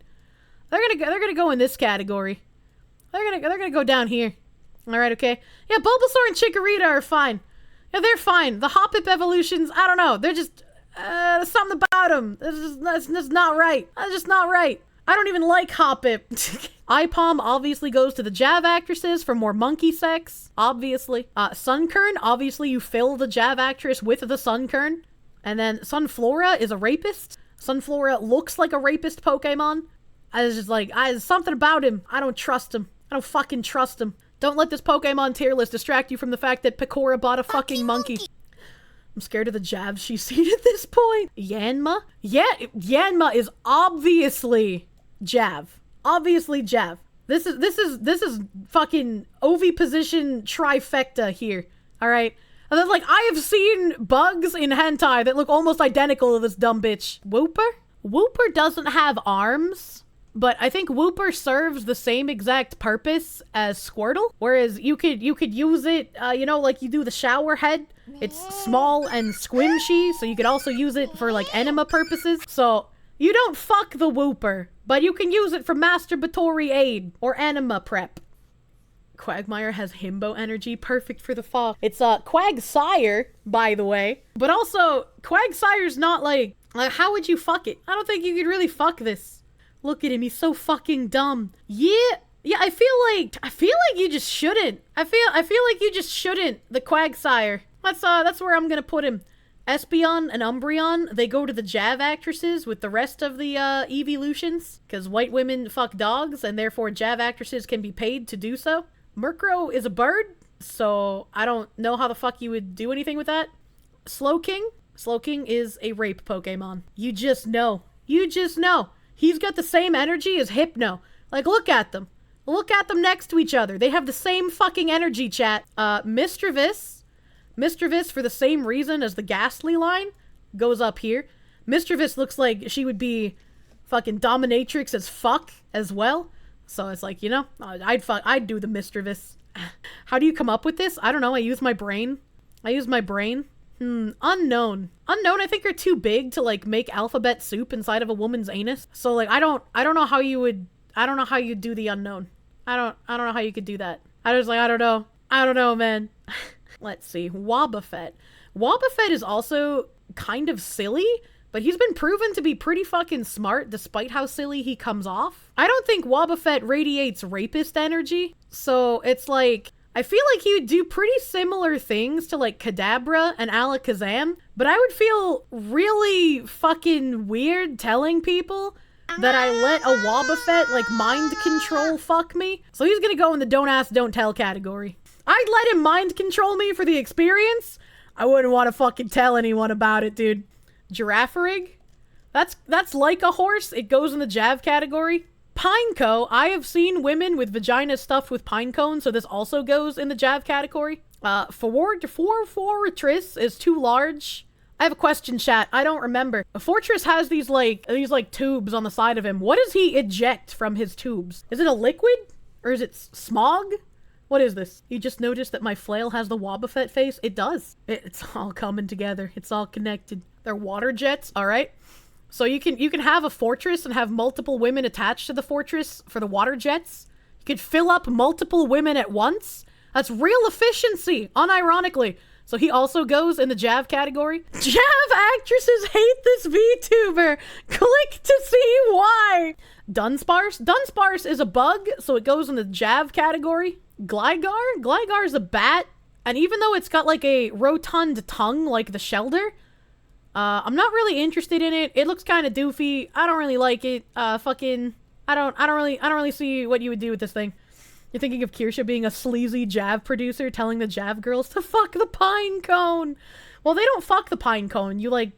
They're gonna go in this category. They're gonna go down here. Alright, okay. Yeah, Bulbasaur and Chikorita are fine. Yeah, they're fine. The Hoppip evolutions, I don't know. They're just... there's something about them. That's not right. That's just not right. I don't even like Hoppip. IPOM obviously goes to the JAV actresses for more monkey sex, obviously. Sunkern, obviously you fill the JAV actress with the Sunkern. And then Sunflora is a rapist. Sunflora looks like a rapist Pokemon. I was just like, there's something about him. I don't trust him. I don't fucking trust him. Don't let this Pokemon tier list distract you from the fact that Picora bought a fucking monkey. I'm scared of the jabs she's seen at this point. Yanma? Yeah, Yanma is obviously JAV. Obviously JAV. This is fucking oviposition trifecta here. Alright? And then, like, I have seen bugs in hentai that look almost identical to this dumb bitch. Wooper? Wooper doesn't have arms, but I think Wooper serves the same exact purpose as Squirtle. Whereas you could use it, you know, like you do the shower head. It's small and squishy, so you could also use it for, like, enema purposes. So, you don't fuck the Wooper, but you can use it for masturbatory aid or enema prep. Quagmire has himbo energy, perfect for the fall. It's Quagsire, by the way. But also, Quagsire's not like, how would you fuck it? I don't think you could really fuck this. Look at him, he's so fucking dumb. Yeah, I feel like you just shouldn't. I feel like you just shouldn't, the Quagsire. That's where I'm gonna put him. Espeon and Umbreon, they go to the JAV actresses with the rest of the Evolutions, because white women fuck dogs, and therefore JAV actresses can be paid to do so. Murkrow is a bird, so I don't know how the fuck you would do anything with that. Slowking is a rape Pokemon. You just know. He's got the same energy as Hypno. Like, look at them. Look at them next to each other. They have the same fucking energy, chat. Mischievous, for the same reason as the Ghastly line, goes up here. Mischievous looks like she would be fucking dominatrix as fuck as well. So it's like, you know, I'd do the Mischievous. How do you come up with this? I don't know. I use my brain. Unknown, I think are too big to, like, make alphabet soup inside of a woman's anus. So, like, I don't know how you'd do the unknown. I don't know how you could do that. I don't know, man. Let's see. Wobbuffet. Wobbuffet is also kind of silly, but he's been proven to be pretty fucking smart despite how silly he comes off. I don't think Wobbuffet radiates rapist energy, so it's like, I feel like he would do pretty similar things to, like, Kadabra and Alakazam, but I would feel really fucking weird telling people that I let a Wobbuffet, like, mind control fuck me. So he's gonna go in the don't ask, don't tell category. I'd let him mind control me for the experience. I wouldn't want to fucking tell anyone about it, dude. Giraffarig? That's like a horse. It goes in the JAV category. Pineco. I have seen women with vaginas stuffed with pine cones, so this also goes in the JAV category. Fortress is too large. I have a question, chat. I don't remember. A Fortress has these tubes on the side of him. What does he eject from his tubes? Is it a liquid? Or is it smog? What is this? You just noticed that my flail has the Wobbuffet face? It does. It's all coming together. It's all connected. They're water jets, alright? So you can have a fortress and have multiple women attached to the fortress for the water jets. You could fill up multiple women at once. That's real efficiency, unironically. So he also goes in the JAV category. JAV actresses hate this VTuber. Click to see why. Dunsparce? Dunsparce is a bug, so it goes in the JAV category. Gligar? Gligar is a bat. And even though it's got like a rotund tongue like the Shelder, I'm not really interested in it. It looks kind of doofy. I don't really like it. I don't really see what you would do with this thing. You're thinking of Kirsche being a sleazy JAV producer telling the JAV girls to fuck the pine cone. Well, they don't fuck the pine cone. You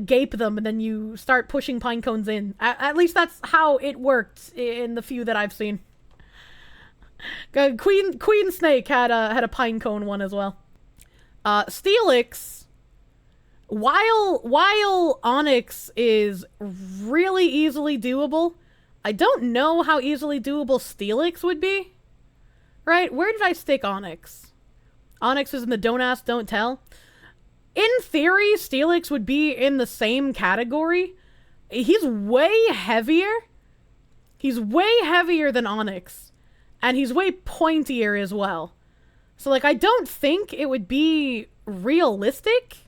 gape them and then you start pushing pine cones in. At least that's how it worked in the few that I've seen. Queen Snake had a pine cone one as well. Steelix. While Onyx is really easily doable, I don't know how easily doable Steelix would be. Right? Where did I stick Onyx? Onyx is in the don't ask, don't tell. In theory, Steelix would be in the same category. He's way heavier. He's way heavier than Onyx. And he's way pointier as well. So, like, I don't think it would be realistic.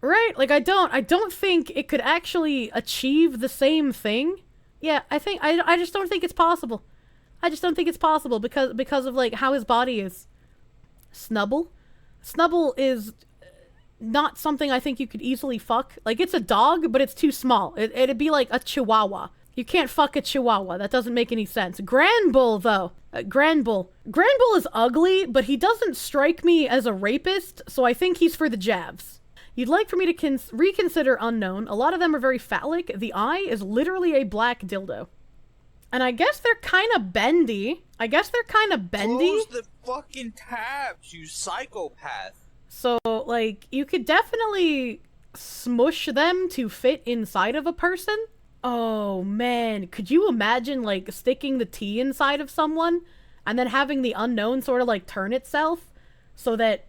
Right? Like, I don't think it could actually achieve the same thing. Yeah, I just don't think it's possible. I just don't think it's possible because of, like, how his body is. Snubble? Snubble is not something I think you could easily fuck. Like, it's a dog, but it's too small. It'd be like a chihuahua. You can't fuck a chihuahua. That doesn't make any sense. Granbull, though. Granbull. Granbull is ugly, but he doesn't strike me as a rapist, so I think he's for the JAVs. You'd like for me to reconsider unknown. A lot of them are very phallic. The eye is literally a black dildo. And I guess they're kind of bendy. Close the fucking tabs, you psychopath. So, like, you could definitely smush them to fit inside of a person. Oh, man. Could you imagine, like, sticking the T inside of someone and then having the unknown sort of, like, turn itself so that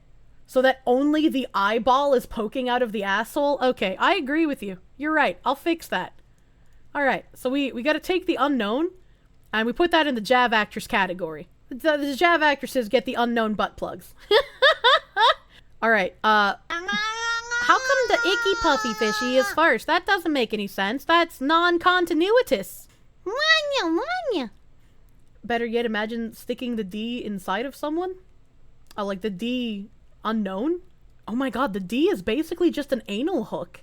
only the eyeball is poking out of the asshole? Okay, I agree with you. You're right. I'll fix that. Alright, so we gotta take the unknown, and we put that in the JAV actress category. The JAV actresses get the unknown butt plugs. Alright, how come the icky puffy fishy is first? That doesn't make any sense. That's non-continuitous. Better yet, imagine sticking the D inside of someone. Oh, like the D unknown? Oh my god, the D is basically just an anal hook.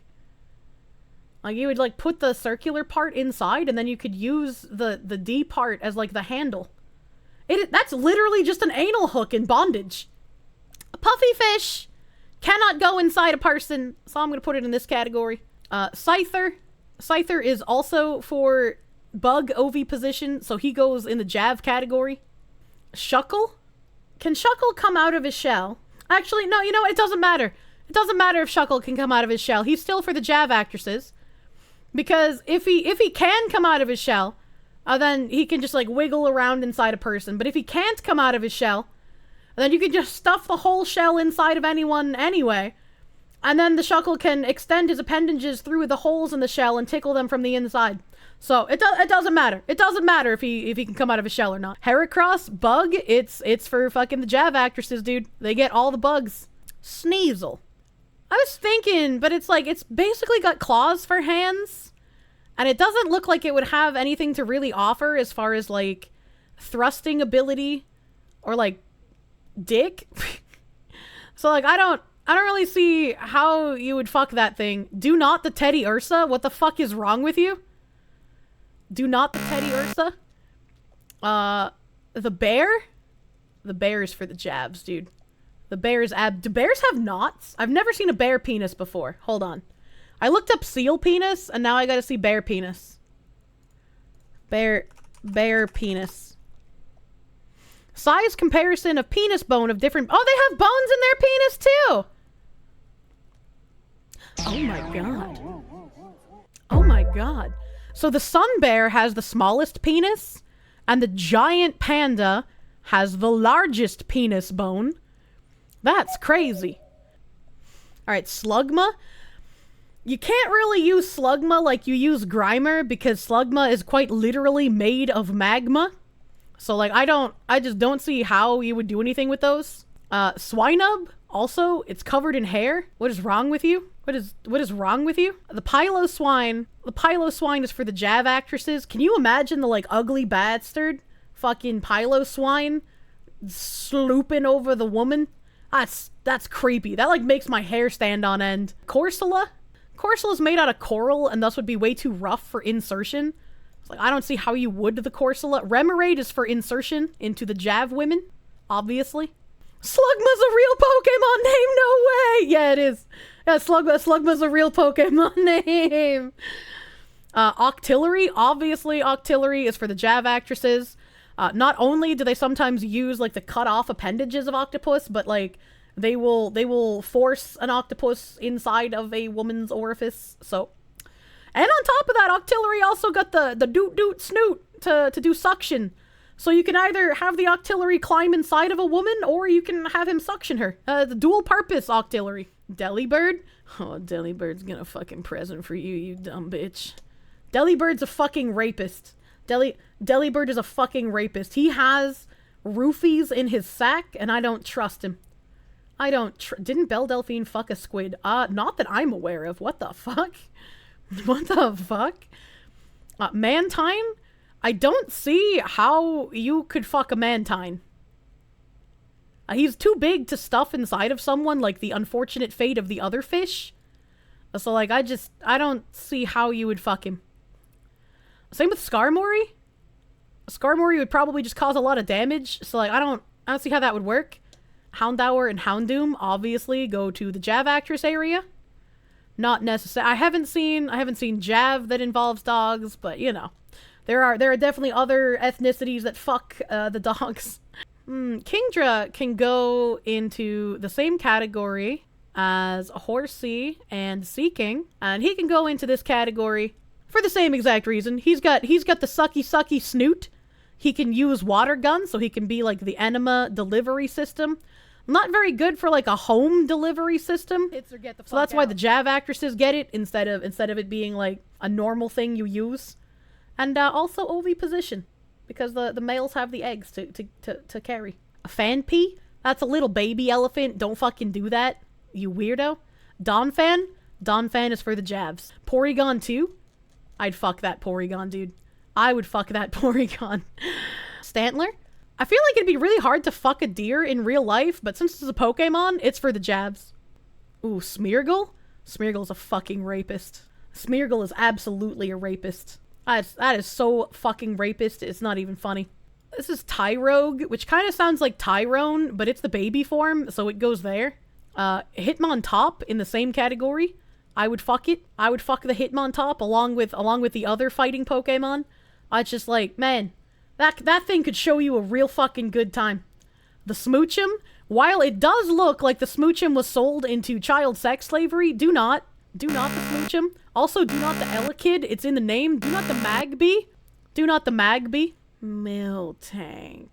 Like, you would, like, put the circular part inside, and then you could use the D part as, like, the handle. That's literally just an anal hook in bondage. A puffy fish cannot go inside a person, so I'm gonna put it in this category. Scyther. Scyther is also for bug OV position, so he goes in the JAV category. Shuckle? Can Shuckle come out of his shell? Actually, no, you know what? It doesn't matter. It doesn't matter if Shuckle can come out of his shell. He's still for the JAV actresses. Because if he can come out of his shell, then he can just, like, wiggle around inside a person. But if he can't come out of his shell, then you can just stuff the whole shell inside of anyone anyway. And then the Shuckle can extend his appendages through the holes in the shell and tickle them from the inside. So, it doesn't matter. It doesn't matter if he can come out of his shell or not. Heracross, bug, it's for fucking the JAV actresses, dude. They get all the bugs. Sneasel. I was thinking, but it's like, it's basically got claws for hands. And it doesn't look like it would have anything to really offer as far as, like, thrusting ability or, like, dick. So, like, I don't really see how you would fuck that thing. Do not the Teddy Ursa? What the fuck is wrong with you? Do not the Teddy Ursa? The bear? The bears for the jabs, dude. The bears do bears have knots? I've never seen a bear penis before. Hold on. I looked up seal penis, and now I gotta see bear penis. Bear penis. Size comparison of penis bone of different... Oh, they have bones in their penis, too! Oh my god. Oh my god. So the sun bear has the smallest penis, and the giant panda has the largest penis bone. That's crazy. Alright, Slugma. You can't really use Slugma like you use Grimer, because Slugma is quite literally made of magma. So, like, I just don't see how you would do anything with those. Swinub, also, it's covered in hair. What is wrong with you? What is wrong with you? The Piloswine is for the JAV actresses. Can you imagine the, like, ugly bastard fucking Piloswine slooping over the woman? That's creepy. That, like, makes my hair stand on end. Corsola? Corsola is made out of coral and thus would be way too rough for insertion. It's like, I don't see how you would the Corsola. Remoraid is for insertion into the JAV women, obviously. Slugma's a real Pokemon name, no way! Yeah, it is. Yeah, Slugma's a real Pokemon name. Octillery, obviously Octillery is for the JAV actresses. Not only do they sometimes use, like, the cut-off appendages of octopus, but, like, they will force an octopus inside of a woman's orifice, so. And on top of that, Octillery also got the doot-doot snoot to do suction. So you can either have the Octillery climb inside of a woman, or you can have him suction her. The dual-purpose Octillery. Delibird? Oh, Delibird's gonna fucking present for you, you dumb bitch. Delibird's a fucking rapist. Delibird is a fucking rapist. He has roofies in his sack, and I don't trust him. Didn't Belle Delphine fuck a squid? Not that I'm aware of. What the fuck? What the fuck? Mantine? I don't see how you could fuck a Mantine. He's too big to stuff inside of someone, like the unfortunate fate of the other fish. So, like, I don't see how you would fuck him. Same with Skarmory. Skarmory would probably just cause a lot of damage, so, like, I don't see how that would work. Houndour and Houndoom obviously go to the JAV actress area. Not necessary. I haven't seen JAV that involves dogs, but you know, there are definitely other ethnicities that fuck the dogs. Kingdra can go into the same category as Horsey and Seeking, and he can go into this category for the same exact reason. He's got the sucky snoot. He can use water guns, so he can be like the enema delivery system. Not very good for like a home delivery system. So that's why the JAV actresses get it instead of it being like a normal thing you use. And also oviposition, because the males have the eggs to carry. A Fanpy? That's a little baby elephant. Don't fucking do that, you weirdo. Donphan? Donphan is for the JAVs. Porygon 2? I'd fuck that Porygon, dude. I would fuck that Porygon. Stantler? I feel like it'd be really hard to fuck a deer in real life, but since it's a Pokemon, it's for the JAVs. Ooh, Smeargle? Smeargle's a fucking rapist. Smeargle is absolutely a rapist. That is so fucking rapist, it's not even funny. This is Tyrogue, which kind of sounds like Tyrone, but it's the baby form, so it goes there. Hitmontop in the same category. I would fuck it. I would fuck the Hitmontop along with the other fighting Pokemon. It's just like, man, that thing could show you a real fucking good time. The Smoochum, while it does look like the Smoochum was sold into child sex slavery, do not the Smoochum. Also, do not the Elekid. It's in the name. Do not the Magby. Do not the Magby. Miltank.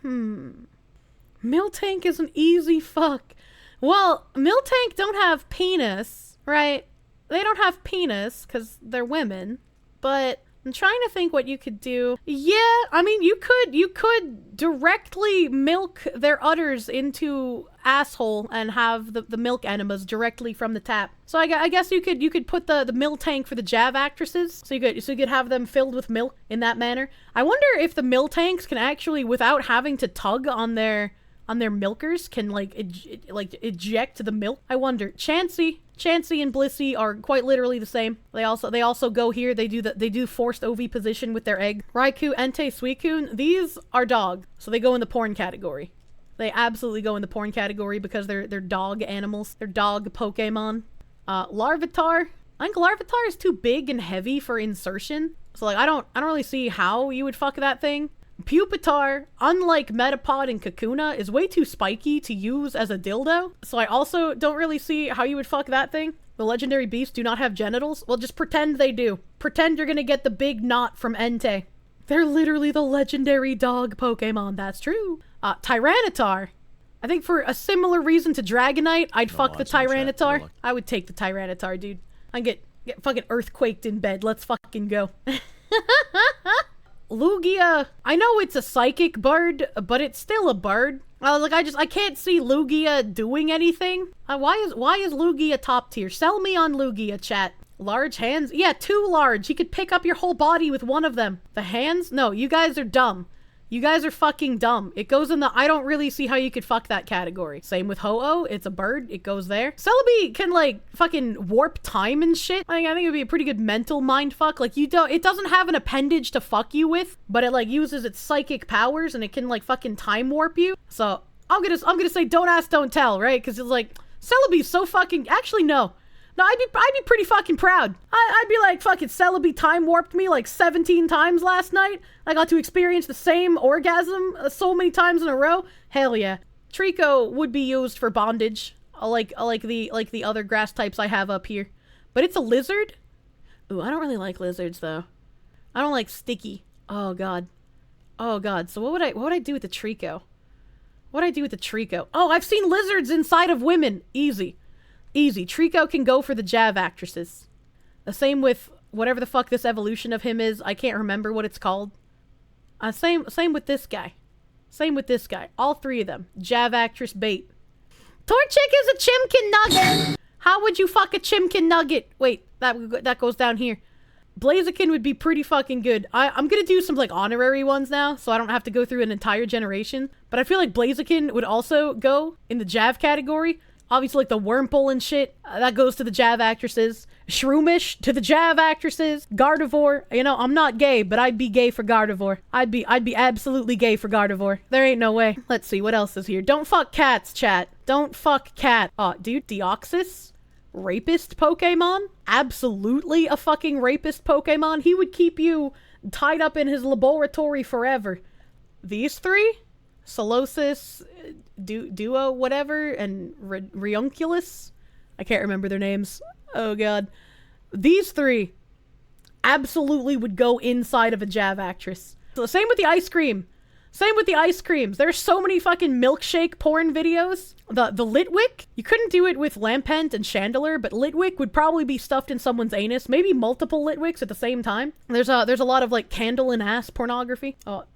Miltank is an easy fuck. Well, Miltank don't have penis, right? They don't have penis because they're women, but I'm trying to think what you could do. Yeah, I mean, you could directly milk their udders into asshole and have the milk enemas directly from the tap. So I guess you could put the Miltank for the JAV actresses. So you could have them filled with milk in that manner. I wonder if the Miltanks can actually, without having to tug on their their milkers can like eject the milk. I wonder. Chansey and Blissey are quite literally the same. They also go here. They do forced OV position with their egg. Raikou, Entei, Suicune, these are dog, so they go in the porn category. They absolutely go in the porn category because they're dog animals. They're dog Pokemon. Larvitar. I think Larvitar is too big and heavy for insertion. So like I don't really see how you would fuck that thing. Pupitar, unlike Metapod and Kakuna, is way too spiky to use as a dildo. So I also don't really see how you would fuck that thing. The legendary beasts do not have genitals. Well, just pretend they do. Pretend you're gonna get the big knot from Entei. They're literally the legendary dog Pokemon. That's true. Tyranitar. I think for a similar reason to Dragonite, I'd fuck the Tyranitar. I would take the Tyranitar, dude. I'd get fucking earthquaked in bed. Let's fucking go. Lugia. I know it's a psychic bird, but it's still a bird. I can't see Lugia doing anything. Why is Lugia top tier? Sell me on Lugia, chat. Large hands? Yeah, too large. You could pick up your whole body with one of them. The hands? No, you guys are dumb. You guys are fucking dumb. It goes in the I don't really see how you could fuck that category. Same with Ho-Oh. It's a bird. It goes there. Celebi can like fucking warp time and shit. I think it would be a pretty good mental mind fuck. Like it doesn't have an appendage to fuck you with, but it like uses its psychic powers and it can like fucking time warp you. So I'm gonna say don't ask, don't tell, right? Because it's like Celebi's so fucking. Actually, no. No, I'd be pretty fucking proud. I'd be like, fucking Celebi time warped me like 17 times last night. I got to experience the same orgasm so many times in a row. Hell yeah. Trico would be used for bondage, like the other grass types I have up here. But it's a lizard? Ooh, I don't really like lizards though. I don't like sticky. Oh god. Oh god. So what would I do with the Trico? What would I do with the Trico? Oh, I've seen lizards inside of women. Easy. Easy. Trico can go for the JAV actresses. The same with whatever the fuck this evolution of him is. I can't remember what it's called. Same with this guy. Same with this guy. All three of them. JAV actress bait. Torchic is a chimkin nugget! How would you fuck a chimkin nugget? Wait, that goes down here. Blaziken would be pretty fucking good. I'm gonna do some like honorary ones now, so I don't have to go through an entire generation. But I feel like Blaziken would also go in the JAV category. Obviously, like the Wurmple and shit, that goes to the JAV actresses. Shroomish to the JAV actresses. Gardevoir, you know, I'm not gay, but I'd be gay for Gardevoir. I'd be absolutely gay for Gardevoir. There ain't no way. Let's see, what else is here? Don't fuck cats, chat. Don't fuck cat. Oh, dude, Deoxys? Rapist Pokemon? Absolutely a fucking rapist Pokemon. He would keep you tied up in his laboratory forever. These three? Solosis, Duo, whatever, and Reunculus? I can't remember their names. Oh god. These three absolutely would go inside of a JAV actress. So same with the ice cream. Same with the ice creams. There's so many fucking milkshake porn videos. The Litwick, you couldn't do it with Lampent and Chandelure, but Litwick would probably be stuffed in someone's anus. Maybe multiple Litwicks at the same time. There's a lot of like candle and ass pornography.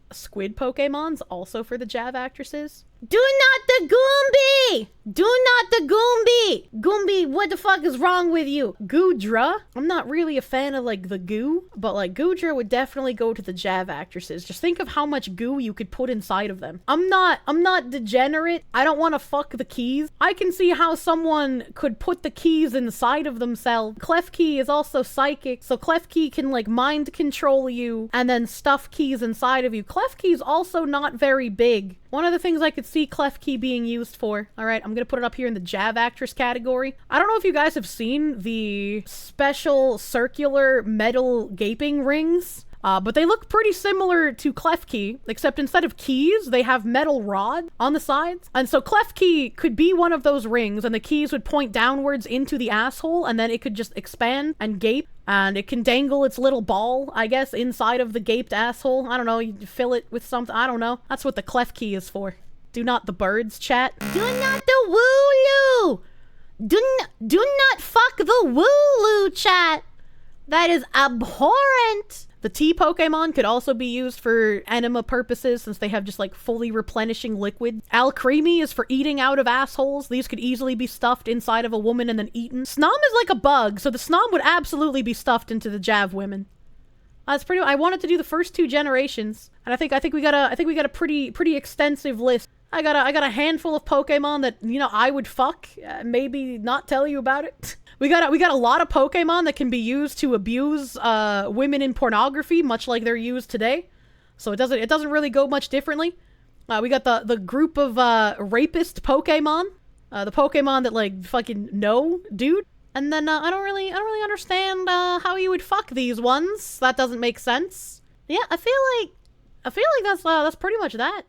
Squid Pokemons, also for the JAV actresses. Do not the Goombi! Do not the Goombi! Goombi, what the fuck is wrong with you? Goodra? I'm not really a fan of like the goo, but like Goodra would definitely go to the JAV actresses. Just think of how much goo you could put inside of them. I'm not degenerate. I don't want to fuck the keys. I can see how someone could put the keys inside of themselves. Klefki is also psychic, so Klefki can like mind control you and then stuff keys inside of you. Klefki is also not very big. One of the things I could see Klefki being used for. Alright, I'm gonna put it up here in the JAV actress category. I don't know if you guys have seen the special circular metal gaping rings, but they look pretty similar to Klefki, except instead of keys, they have metal rod on the sides. And so Klefki could be one of those rings, and the keys would point downwards into the asshole, and then it could just expand and gape. And it can dangle its little ball, I guess, inside of the gaped asshole. I don't know, you fill it with something. I don't know. That's what the Klefki is for. Do not the birds, chat. Do not the Wooloo! Do not fuck the Wooloo, chat! That is abhorrent! The T Pokemon could also be used for enema purposes since they have just like fully replenishing liquid. Alcremie is for eating out of assholes. These could easily be stuffed inside of a woman and then eaten. Snom is like a bug, so the Snom would absolutely be stuffed into the JAV women. That's pretty. I wanted to do the first two generations, and I think we got a pretty extensive list. I got a handful of Pokemon that, you know, I would fuck. Maybe not tell you about it. We got a lot of Pokemon that can be used to abuse women in pornography, much like they're used today. So it doesn't really go much differently. We got the group of rapist Pokemon, the Pokemon that like fucking no dude. And then I don't really understand how you would fuck these ones. That doesn't make sense. Yeah, I feel like that's pretty much that.